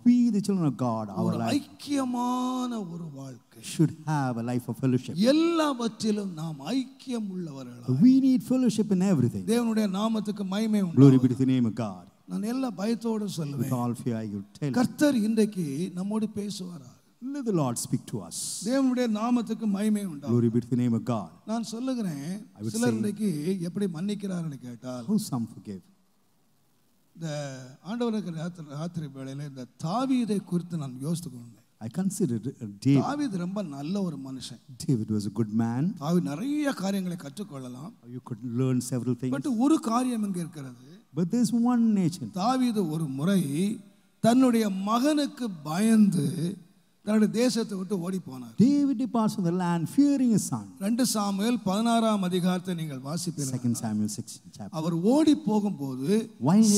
we the children of God, our life ஐக்கியமான ஒரு வாழ்க்கை should have a life of fellowship. எல்லாவற்றிலும் நாம் ஐக்கியம் உள்ளவர்களாய், we need fellowship in everything. தேவனுடைய நாமத்துக்கு மகிமை உண்டாவதாக. Glory be to the name of God. நான் எல்லா பயத்தோடு with சொல்லுவேன், all fear I will tell you, கர்த்தர் இன்றைக்கு நம்மோடு பேசுவாரா. let the Lord speak to us. தேவனுடைய நாமத்துக்கு மகிமை உண்டாவதாக. Glory be to the name of God. நான் சொல்லுகிறேன், I would சிலர் say, இன்றைக்கு எப்படி மன்னிக்கிறார்னு கேட்டால், how some forgive. இந்த ஆண்டவருக்கு ராத்திரி வேளையில இந்த தாவீதை குறித்து நான் யோசித்து கொண்டேன். I considered David. தாவீது ரொம்ப நல்ல ஒரு மனுஷன். David was a good man. தாவீது நிறைய காரியங்களை கற்றுக்கொள்ளலாம். You could learn several things. But ஒரு காரியம் இங்க இருக்கிறது. But there's one nature. தாவீது ஒரு முறை தன்னுடைய மகனுக்கு பயந்து தன்னுடைய தேசத்தை விட்டு ஓடி போனார். David departs from the land fearing his son. 2 Samuel 16ஆம் அதிகாரத்தை நீங்கள் வாசிப்பீர்கள். 2 Samuel 6 chapter. அவர் ஓடி போகும்போது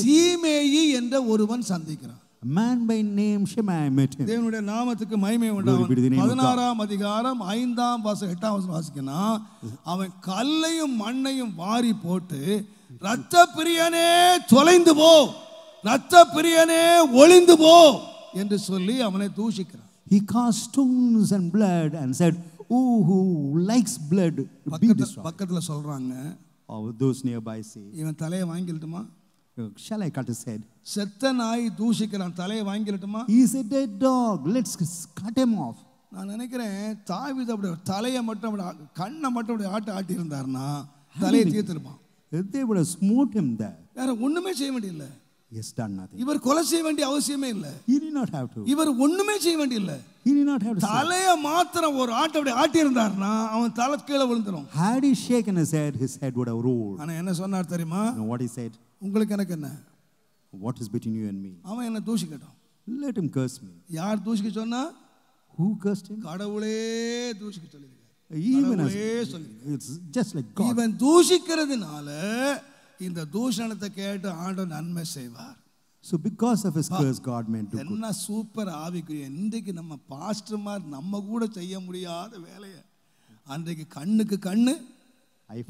சீமேயி என்ற ஒருவன் சந்திக்கிறார். A A man by name Shimei met him. தேவனுடைய நாமத்துக்கு மகிமை உண்டாகும். 16ஆம் அதிகாரம் 5ஆம் வசனம் 8ஆம் வசனம் வாசிக்கணும். அவன் கல்லையும் மண்ணையும் வாரி போட்டு இரத்த பிரியனே தொலைந்து போ, இரத்த பிரியனே ஒளிந்து போ என்று சொல்லி அவனை தூஷிக்கிறான். He cast stones and blood and said, "Oh, who likes blood, be destroyed." பக்கத்துல சொல்றாங்க, Those nearby say, இவன் தலையை வாங்கிடட்டுமா? shall I cut his head? செத்த நாய் தூஷிக்கிறான், தலையை வாங்கிடட்டுமா? He is a dead dog, let's cut him off. நான் நினைக்கிறேன் தாவீது அப்படி தலையை மட்டும் அப்படி கண்ணை மட்டும் அப்படி ஆட்டி இருந்தாருன்னா தலையை தீர்த்திருப்பான். They would have smote him there. வேற ஒண்ணுமே செய்ய வேண்டியதில்லை. He has done nothing. இவர் கொலை செய்ய வேண்டிய அவசியமே இல்லை. He did not have to. இவர் ஒண்ணுமே செய்ய வேண்டியதில்லை. He did not have to. தலையை மாத்திரம் ஒரு ஆட்டை அப்படி ஆட்டி இருந்தாருன்னா அவன் தலை கீழே விழுந்துரும். Had he shaken his head would have rolled. ஆனா என்ன சொன்னார் தெரியுமா? You know what he said? உங்களுக்கு எனக்கு என்ன? What is between you and me? அவன் என்ன தூஷிக்கட்டும். Let him curse me. யார் தூஷிக்க சொன்னா? Who cursed him? கடவுளே தூஷிக்க சொல்லிருக்கார். Even as it's just like God. இவன் தூஷிக்கிறதுனால இந்த தூஷணத்தை கேட்டு ஆண்டவர் நன்மை செய்வார். So because of his curse, God meant to. என்ன சூப்பர் ஆவிக்குரிய. இன்றைக்கு நம்ம பாஸ்டர்மார் நம்ம கூட செய்ய முடியாத வேலையை அன்றைக்கு கண்ணுக்கு கண்ணு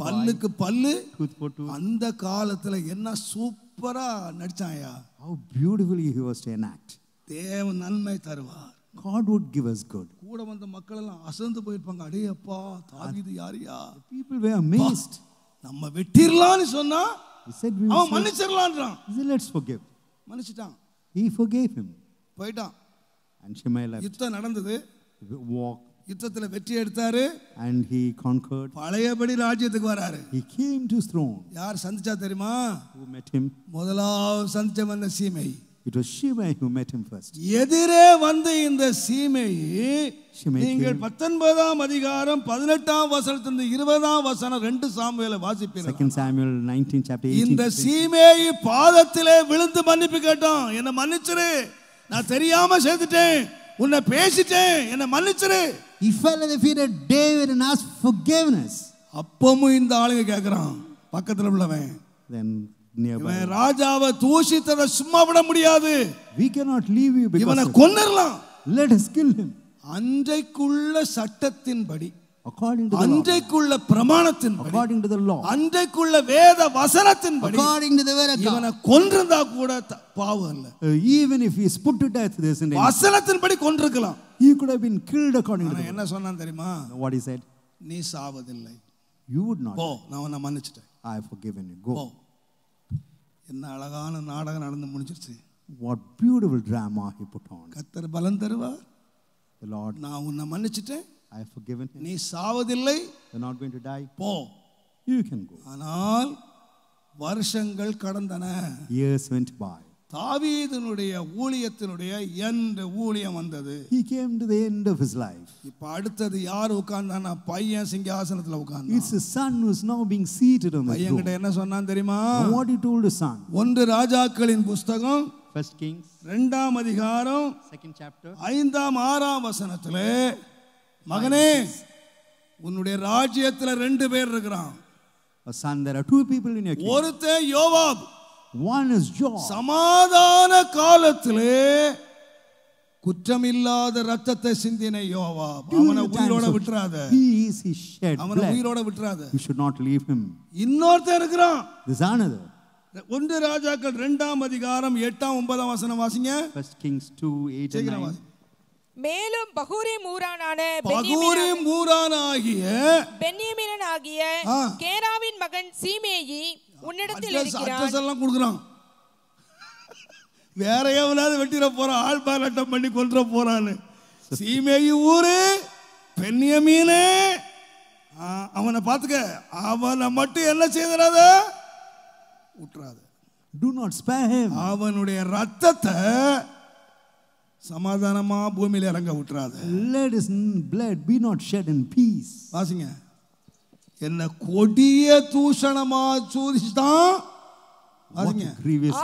பல்லுக்கு பல்லு அந்த காலத்துல என்ன சூப்பரா நடிச்சாயா. How beautifully he was to enact. தேவன் நன்மை தருவார். God would give us good. கூட வந்த மக்கள் எல்லாம் அசந்து போயிருப்பாங்க. அடே அப்பா தாவீது யாரியா? People were amazed. நம்ம வெட்டிரலாம்னு சொன்னா அவன் மன்னிச்சிரலாம்ன்றான். Let's forgive. மன்னிச்சிட்டான். He forgave him. போய்ட்டான். And Shimei left. யுத்தம் நடந்தது. Walk. யுத்தத்துல வெற்றி எடுத்தாரு. And he conquered. பழையபடி ராஜ்யத்துக்கு வராரு. He came to his throne. யார் சந்திச்சா தெரியுமா? Who met him? முதலாவது சந்திச்சவன் சீமை. It was Shimei who met him first. எதிரே வந்து இந்த சீமை நீங்கள் 19ஆம் அதிகாரம் 18ஆம் வசனத்திலிருந்து 20ஆம் வசனம் 2 சாமுவேலை வாசிப்பீர்கள். 2 Samuel 19 chapter 18. இந்த சீமேயி பாதத்திலே விழுந்து மன்னிப்பு கேட்டான். என்ன மன்னிச்சிரு, நான் தெரியாம செய்துட்டேன், உன்னை பேசிட்டேன், என்ன மன்னிச்சிரு. He fell at the feet of David and asked forgiveness. அப்பவும் இந்த ஆளுங்க கேக்குறான் பக்கத்துல உள்ளவன். Then nearby. ராஜாவை தூஷித்ததை சும்மா விட முடியாது. We cannot leave you because இவனை கொன்னறலாம். Let us kill him. அன்றைக்குள்ள சட்டத்தின்படி, according to the அன்றைக்குள்ள பிரமாணத்தின்படி, according to the law, அன்றைக்குள்ள வேத வசனத்தின்படி, according to the word of God, இவனை கொன்றிருந்தா கூட பாவம் இல்ல. Even if he is put to death, there isn't any. வசனத்தின்படி கொன்றிருக்கலாம். He could have been killed according to the word. என்ன சொன்னான் தெரியுமா? What he said? நீ சாவதில்லை. You would not. போ, நான் உன்னை மன்னிச்சிட்டேன். I have forgiven you. Go. என்ன அழகான நாடகம் நடந்து முடிஞ்சிருச்சு. What beautiful drama he put on. கர்த்தர் பலன் தருவார். The Lord, நான் உன்னை மன்னிச்சிட்டேன். I have forgiven him. நீ சாவதில்லை. You're not going to die. போ. You can go. ஆனால் வருஷங்கள் கடந்தன. Years went by. தாவீதுனுடைய ஊழியத்தினுடைய எண்ட் ஊழியம் வந்தது. He came to the end of his life. இப்ப அடுத்தது யார் உட்கார்ந்தானா? பையன் சிங்காசனத்துல உட்கார்ந்தான். It's his son who is now being seated on the பையன் கிட்ட throne. என்ன சொன்னான் தெரியுமா? What he told his son. 1 ராஜாக்களின் புத்தகம் 1 Kings 2ஆம் அதிகாரம் 2nd chapter 5ஆம் 6ஆம் வசனத்திலே, மகனே உன்னுடைய ராஜ்யத்துல 2 பேர் இருக்கிறான். A son, there are 2 people in your kingdom. ஒருத்தன் யோவாப். One is Joab. சமாதான காலத்திலே குற்றமில்லாத ரத்தத்தை சிந்தின யோவாப். அவனை உயிரோட விட்டுறாத. He shed அவனை blood. உயிரோட விட்டுறாத. You should not leave him. இன்னொருத்தன் இருக்கிறான். There's another. 1 ராஜாக்கள் 2ஆம் அதிகாரம் 8ஆம் 9ஆம் வசனம் வாசிங்க. 1 Kings 2:8 and 9. மேலும் பகூரிம் ஊரானான பென்யமீனாகிய கேராவின் மகன் சீமேயி உன்னிடத்தில் இருக்கிறான். அட்ரஸ் எல்லாம் கொடுக்குறான். வேற எவனாவது வெட்டிர போறான், ஆள் பாலாட்டம் பண்ணி கொல்ற போறான்னு. சீமேயி ஊரு பென்யமீனே, அவனை பாத்துக்க. அவனை மட்டும் என்ன செய்யறாத? விட்டுறாத. Do not spare him. அவனுடைய ரத்தத்தை சமாதானமா பூமியில இறங்க விட்டுறாத. Let his blood be not shed in peace. வாசிங்க. என்ன கொடிய தூஷணமா சூதிச்சான். வாசிங்க.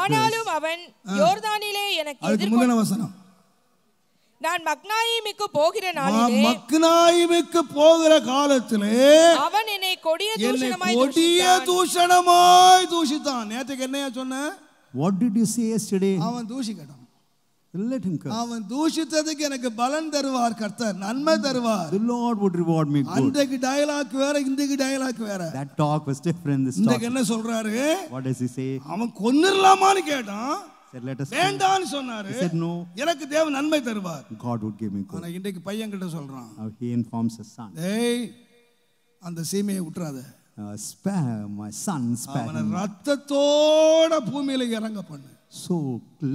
ஆனாலும் அவன் யோர்தானிலே எனக்கு அதுக்கு முந்தின வசனம், நான் மக்னாயிமுக்கு போகிற நாளிலே, மக்னாயிமுக்கு போகிற காலத்திலே அவன் என்னை கொடிய தூஷணமாய் தூஷித்தான். நேற்றுக்கு என்னையா சொன்ன? What did you say yesterday? அவன் தூஷிக்கட்டும். let him curse. அவன் தூஷித்ததுக்கு எனக்கு பலன் தருவார் கர்த்தர், நன்மை தருவார். The Lord would reward me good. அன்றைக்கு டயலாக் வேற, இன்றைக்கு டயலாக் வேற. That talk was different. This talk. இன்றைக்கு என்ன சொல்றாரு? What does he say? அவன் கொன்னிரலாமான்னு கேட்டான். Said, let us. வேண்டான்னு சொன்னாரு. He said no. எனக்கு தேவன் நன்மை தருவார். God would give me good. ஆனா இன்றைக்கு பையன் கிட்ட சொல்றான். Now he informs his son. டேய் அந்த சீமையை விட்டுறாத. Spare my son, spare அவனை him. ரத்தத்தோட பூமியில இறங்க பண்ணு. So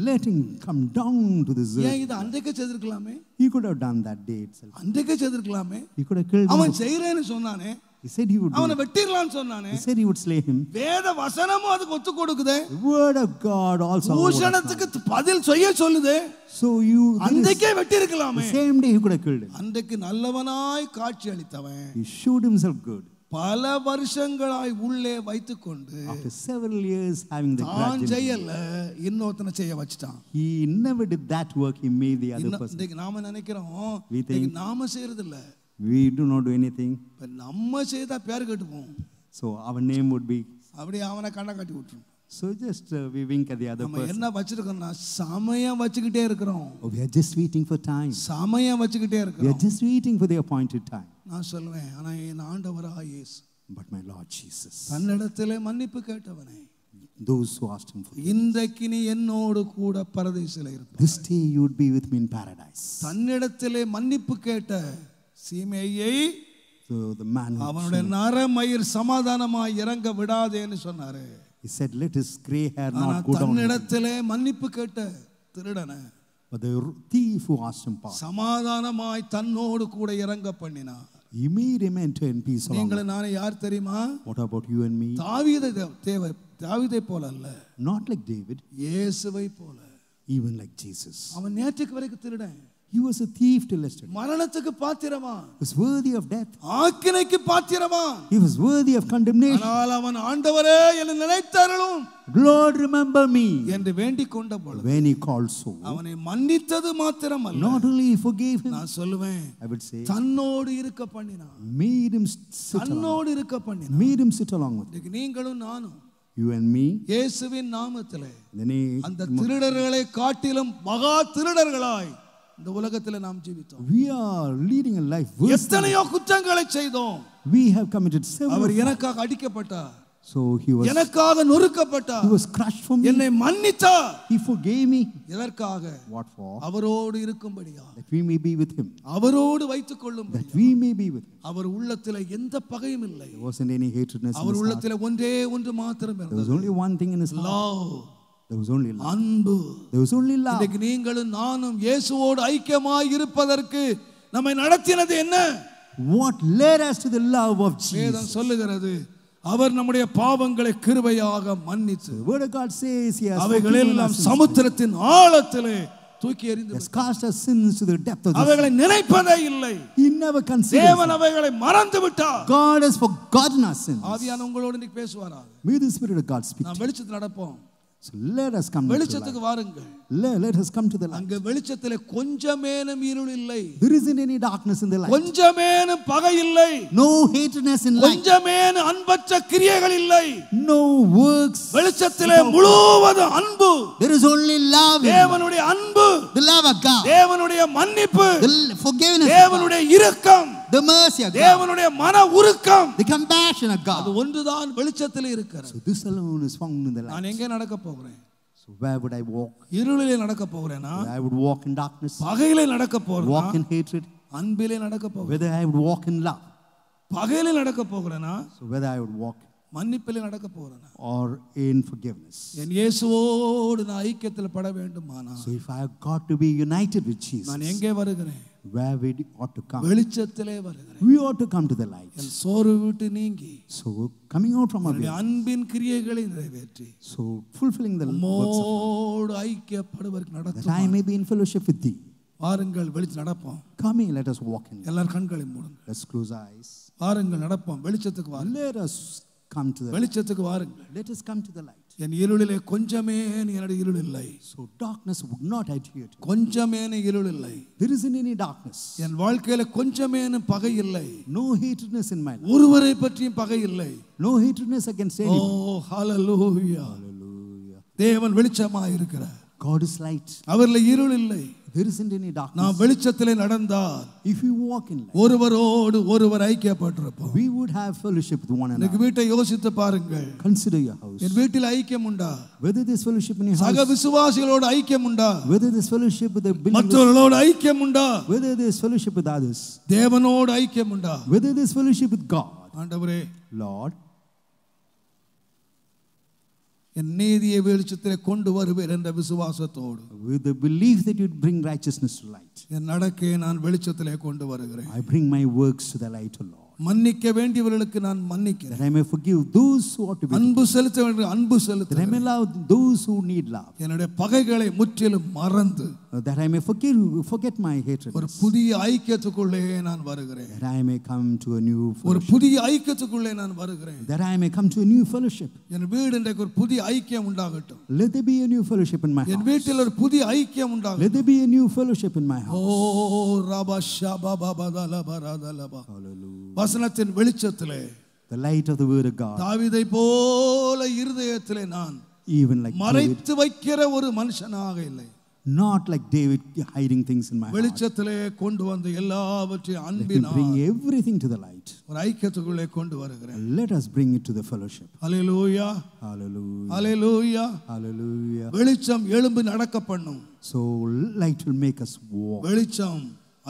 let him come down to this earth. ஏன் இது அன்றைக்கே செய்திருக்கலாமே? He could have done that day itself. அன்றைக்கே செய்திருக்கலாமே? He could have killed him. அவன் செய்றேன்னு சொன்னானே. He said he would do அவனை it. வெட்டிரலாம்னு சொன்னானே. He said he would slay him. வேத வசனமும் அதுக்கு ஒத்து கொடுக்குதே. The word of God also. தூஷணத்துக்கு பதில் செய்ய சொல்லுதே. So you. அன்றைக்கே வெட்டிருக்கலாமே. The same day he could have killed him. அன்றைக்கு நல்லவனாய் காட்சி அளித்தவன் He showed himself good. பல வருஷங்களாய் உள்ளே வைத்துக்கொண்டு After several years having the தான் grudge, செய்யல, இன்னொருத்தனை செய்ய வச்சிட்டான். he never did that work. He made the other person. இன்னைக்கு நாம நினைக்கிறோம், We think. நாம செய்யறது இல்ல, We do not do anything. நம்ம செய்தா பேர் கெட்டுப்போம். So our name would be. அப்படியே அவனை கண்ணை காட்டி விட்டுரும். So just we wink at the other நம்ம person. என்ன வச்சிருக்கோம்னா சமயம் வச்சுக்கிட்டே இருக்கிறோம். Oh, we are just waiting for time. சமயம் வச்சுக்கிட்டே We are இருக்கிறோம். just waiting for the appointed time. நான் சொல்வேன், ஆனா என் ஆண்டவராகிய இயேசு But my Lord Jesus, தன்னிடத்திலே மன்னிப்பு கேட்டவனே, those who asked him for, இன்றைக்கு நீ என்னோடு கூட பரதேசிலே இருப்பாய். this day you would be with me in paradise. தன்னிடத்திலே மன்னிப்பு கேட்ட சீமையை So the man, அவனுடைய நரமயிர் சமாதானமாய் இறங்க விடாதேன்னு சொன்னாரு. he said, let his gray hair ஆனா not go down. தன்னிடத்திலே மன்னிப்பு கேட்ட திருடனை But the thief who asked him pardon, சமாதானமாய் தன்னோடு கூட இறங்க பண்ணினான். he made him enter in peace along நீங்கள with him. நானே யார் தெரியுமா? What about you and me? தாவீதை போல அல்ல, Not like David, இயேசுவை போல. even like Jesus. அவன் நேற்றுக்கு வரைக்கும் திருடன், He was a thief till yesterday. மரணத்துக்கு பாத்திரமா, He was worthy of death. ஆக்கினைக்கு பாத்திரமா. He was worthy of condemnation. ஆனால் அவன் ஆண்டவரே என்னை நினைத்தருளும் Lord, remember me என்று வேண்டிக் கொண்ட பொழுது when he called so. அவனை மன்னித்தது மாத்திரம் அல்ல, Not only he forgave him, நான் சொல்லுவேன், I would say, தன்னோடு இருக்க பண்ணினான். made him sit along. தன்னோடு இருக்க பண்ணினான். Made him sit along with him. இன்னைக்கு நீங்களும் நானும் You and me, இயேசுவின் நாமத்திலே in the name, அந்த திருடர்களை காட்டிலும் மகா திருடர்களாய் இந்த உலகத்திலே நாம் ஜீவித்தோம். we are leading a life worse than எத்தனையோ குற்றங்களை செய்தோம். we have committed several. அவர் எனக்காக அடிக்கப்பட்டார், So he was எனக்காக நொறுக்கப்பட்டார், he was crushed for me. என்னை மன்னித்தார். He forgave me. எதற்காக? What for? அவரோடு இருக்கும்படியா, That we may be with him. அவரோடு வைத்துக் கொள்ளும்படி. That we may be with him. அவர் உள்ளத்திலே எந்த பகையும் இல்லை. There wasn't any hatredness in our his heart. உள்ளத்திலே ஒன்றே ஒன்று மாத்திரம் There was இருந்தது. only one thing in his heart. Love. There was only love. அன்பு. There was only love. இன்னைக்கு நீங்களும் நானும் இயேசுவோடு ஐக்கியமாய் இருப்பதற்கு நம்மை நடத்தினது என்ன? What led us to the love of வேதம் Jesus? சொல்லுகிறது, அவர் நம்முடைய பாவங்களை கிருபையாக மன்னித்து The word of God says he has அவைகள் forgiven எல்லாம் us sins. சமுத்திரத்தின் ஆழத்திலே தூக்கி எறிந்து He has cast our sins to the depth of the sea. அவைகளை நினைப்பதே இல்லை. He never considers தேவன் them. அவைகளை மறந்து விட்டார். God has forgotten our sins. ஆவியான உங்களோடு இன்னைக்கு பேசுவாரா? May the Spirit of God speak நாம் to you. வெளிச்சத்தில் நடப்போம். So let us come to the வெளிச்சத்துக்கு light. வாருங்கள். Let us come to the light. அங்க வெளிச்சத்திலே கொஞ்சமேனும் இருள் இல்லை, There isn't any darkness in the light. கொஞ்சமேனும் பகை இல்லை, No hatredness in light. கொஞ்சமேனும் அன்பற்ற கிரியைகள் இல்லை. No works. வெளிச்சத்திலே முழுவதும் அன்பு, There is only love. தேவனுடைய அன்பு, The love of God. தேவனுடைய மன்னிப்பு, The forgiveness of God. தேவனுடைய இரக்கம், The mercy of God. தேவனுடைய மன உருக்கம், The compassion of அது God. ஒன்றுதான் வெளிச்சத்திலே இருக்கிறது. So this alone is found in the light. நான் எங்கே நடக்க போகிறேன்? So where would I walk? இருளிலே நடக்க போகிறேனா? Whether I would walk in darkness, பகையிலே நடக்க போகிறேனா? walk in hatred, அன்பிலே நடக்க போகிறேன். whether I would walk in love, பகையிலே நடக்க போகிறேனா? so whether I would walk மன்னிப்பிலே நடக்க போகிறேனா? or in forgiveness. என் இயேசுவோடு நான் ஐக்கியத்தில் பட வேண்டுமானா So if I have got to be united with Jesus, நான் எங்கே வருகிறேன்? where we ought to come? வெளிச்சத்திலே வருகிறேன். We ought to come to the light. என் சோர்வு விட்டு நீங்கி So coming out from our என்னுடைய way, அன்பின் கிரியைகளை நிறைவேற்றி so fulfilling the works of love, மோடு ஐக்கியப்படுவதற்கு that நடத்தும். I may be in fellowship with thee. வாருங்கள் வெளிச்சு நடப்போம். Coming, let us walk in. எல்லாரும் கண்களை மூடுங்க. Let's close our eyes. வாருங்கள் நடப்போம். வெளிச்சத்துக்கு வாருங்கள். Let us come to the light. வெளிச்சத்துக்கு வாருங்கள். Let us come to the light. என் இருளிலே கொஞ்சமே என்னுடைய இருள் இல்லை. So darkness would not adhere to. கொஞ்சமே இருள் இல்லை. There isn't any darkness. என் வாழ்க்கையில கொஞ்சமே பகை இல்லை. No hatredness in my life. ஒருவரை பற்றியும் பகை இல்லை. No hatredness against ஓ anyone. ஹalleluya. Hallelujah. தேவன் வெளிச்சமாய் இருக்கிறார். God is light. அவர்ல இருள் இல்லை. There isn't any darkness. நாம் வெளிச்சத்திலே நடந்தால் If we walk in light, ஒருவரோடு ஒருவர் ஐக்கியப்பட்டிருப்போம். we would have fellowship with one இந்த another. வீட்டை யோசித்து பாருங்கள். Consider your house. என் வீட்டில் ஐக்கியம் உண்டா? Whether there's fellowship in your சக house, விசுவாசிகளோடு ஐக்கியம் உண்டா? whether there's fellowship with the believers, மற்றவர்களோடு ஐக்கியம் உண்டா? whether there's fellowship with others, தேவனோடு ஐக்கியம் உண்டா? whether there's fellowship with God. ஆண்டவரே, Lord, என் நீதியை வெளிச்சத்திலே கொண்டு வருவேன் என்ற விசுவாசத்தோடு, with the belief that you'd bring righteousness to light, என் நடக்கையை நான் வெளிச்சத்திலே கொண்டு வருகிறேன். I bring my works to the light, O Lord. மன்னிக்க வேண்டியவர்களுக்கு நான் மன்னிக்கிறேன். That I may forgive those who ought to be அன்பு செலுத்த வேண்டிய அன்பு that I may செலுத்துகிறேன். love those who need love. என்னுடைய பகைகளை முற்றிலும் மறந்து That I may forget my hatred. ஒரு புதிய ஐக்கியத்துக்குள்ளே நான் வருகிறேன். That I may come to a new ஒரு fellowship. புதிய ஐக்கியத்துக்குள்ளே நான் வருகிறேன். That I may come to a new fellowship. என் வீடு இன்றைக்கு ஒரு புதிய ஐக்கியம் உண்டாகட்டும். Let there be a new fellowship in my N house. வீட்டில் ஒரு புதிய ஐக்கியம் Let உண்டாகட்டும். there be a new fellowship in my O house. ரபா ஷபா பபா தலபா ரதலபா. Hallelujah. வசனத்தின் வெளிச்சத்திலே The light of the word of God. தாவீதை போல இருதயத்திலே நான் Even like David. மறைத்து வைக்கிற ஒரு மனுஷனாக இல்லை. Not like David hiding things in my heart. வெளிச்சத்திலே கொண்டு வந்து எல்லாவற்றையும் Let me அன்பினால் bring everything to the light. ஒரு ஐக்கியத்துக்குள்ளே கொண்டு வருகிறேன். Let us bring it to the fellowship. Hallelujah, Hallelujah. Hallelujah. Hallelujah. வெளிச்சம் எழும்பி நடக்க பண்ணும். So light will make us walk. வெளிச்சம்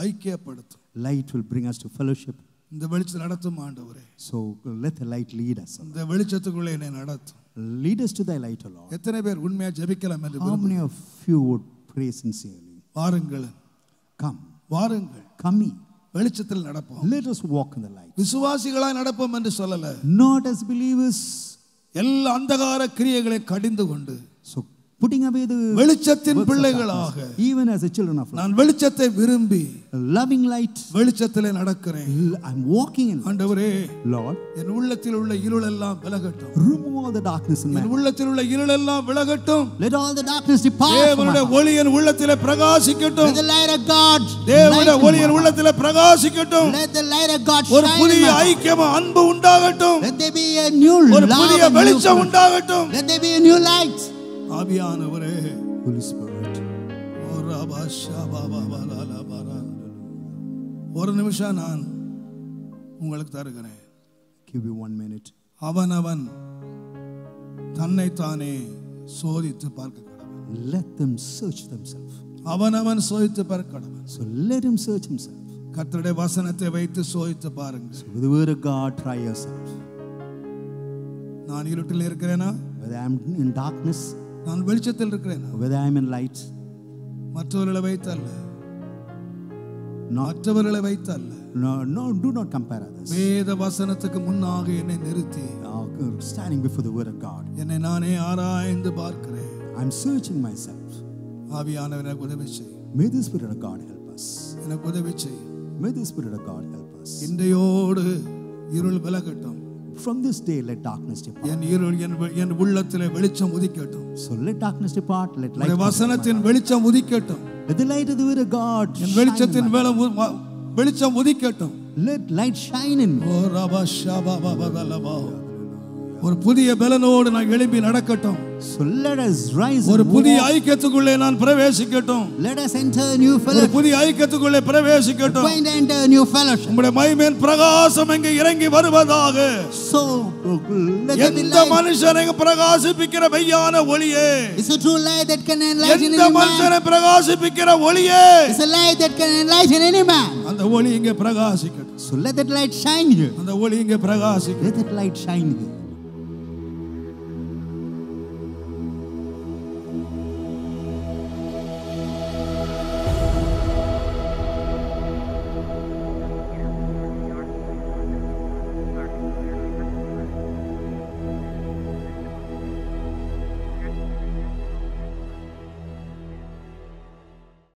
ஐக்கியப்படுத்தும். Light will bring us to fellowship. இந்த வெளிச்சம் நடத்தும் ஆண்டவரே. So let the light lead us. இந்த வெளிச்சத்துக்குள்ளே என்னை நடத்தும். Lead us to thy light, O Lord. எத்தனை பேர் உண்மையா ஜெபிக்கலாம் என்று How many of you would pray sincerely? வாருங்கள், Come. வாருங்கள், Come in. வெளிச்சத்தில் நடப்போம். Let us walk in the light. விசுவாசிகளாய் நடப்போம் என்று சொல்லல, Not as believers. எல்லா அந்தகார கிரியைகளை கடிந்து கொண்டு So putting away the வெளிச்சத்தின் works of பிள்ளைகளாக darkness, even as the children of light. நான் வெளிச்சத்தை விரும்பி Loving light. வெளிச்சத்திலே நடக்கிறேன். I'm walking in light. ஆண்டவரே, Lord, என் உள்ளத்தில் உள்ள இருள் எல்லாம் விலகட்டும். remove all the darkness in my N heart. உள்ளத்தில் உள்ள இருள் எல்லாம் விலகட்டும். Let all the darkness depart from my தேவனுடைய heart. ஒளி என் உள்ளத்திலே பிரகாசிக்கட்டும். Let the light of God தேவனுடைய lighten ஒளி my என் heart. உள்ளத்திலே பிரகாசிக்கட்டும். Let the light of God ஒரு shine in புதிய my heart. ஐக்கியம் அன்பு உண்டாகட்டும். Let there be a new ஒரு love புதிய and new வெளிச்சம் fellowship. உண்டாகட்டும். Let there be a new light. ஆவியானவரே, Holy Spirit. ஓ ரபா ஷபா பபா லலபா ரா. ஒரு நிமிஷம் நான் உங்களுக்கு தருகிறேன். Give you 1 minute. அவனவன் தன்னைத்தானே சோதித்து பார்க்க கடவன். Let them search themselves. அவனவன் சோதித்து பார்க்க கடவன். So let him search himself. கர்த்தருடைய வசனத்தை வைத்து சோதித்து பாருங்க. So with the word of God, try yourself. நான் இருட்டில் இருக்கிறேனா? Whether I'm in darkness, நான் வெளிச்சத்தில் இருக்கிறேனா? or whether I'm in light, மற்றவர்களை வைத்தல்ல, not, மற்றவர்களை வைத்தல்ல, no, do not compare others. வேத வசனத்துக்கு முன்னாக என்னை நிறுத்தி Standing before the word of God, என்னை நானே ஆராய்ந்து பார்க்கிறேன். I'm searching myself. ஆவியானவர் எனக்கு உதவி செய். May the Spirit of God help us. எனக்கு உதவி செய். May the Spirit of God help us. இன்றையோடு இருள் விலகட்டும். From this day, let darkness depart. என் இருள் என் உள்ளத்திலே வெளிச்சம் உதிக்கட்டும். So let darkness depart. Let light உம்முடைய come. வசனத்தின் வெளிச்சம் உதிக்கட்டும். Let the light of the word of God N shine வெளிச்சத்தின் in my heart. வெளிச்சம் உதிக்கட்டும். Let light shine in me. ஓ ரபா ஷபா பபா லலபா. ஒரு புதிய பலனோடு நான் எழும்பி நடக்கட்டும். So let us rise ஒரு and புதிய walk. ஐக்கியத்துக்குள்ளே நான் பிரவேசிக்கட்டும். Let us enter a new ஒரு fellowship. புதிய ஐக்கியத்துக்குள்ளே பிரவேசிக்கட்டும். Going to enter a new fellowship. உம்முடைய மகிமையின் பிரகாசம் எங்கே இறங்கி வருவதாக. So let there be எந்த light. மனுஷனை பிரகாசிப்பிக்கிற மெய்யான ஒளியே, It's a true light that can enlighten எந்த any man. மனுஷனை பிரகாசிப்பிக்கிற ஒளியே, It's a light that can enlighten any man. அந்த ஒளி இங்கே பிரகாசிக்கட்டும். So let that light shine here. அந்த ஒளி இங்கே பிரகாசிக்கட்டும். Let that light shine here.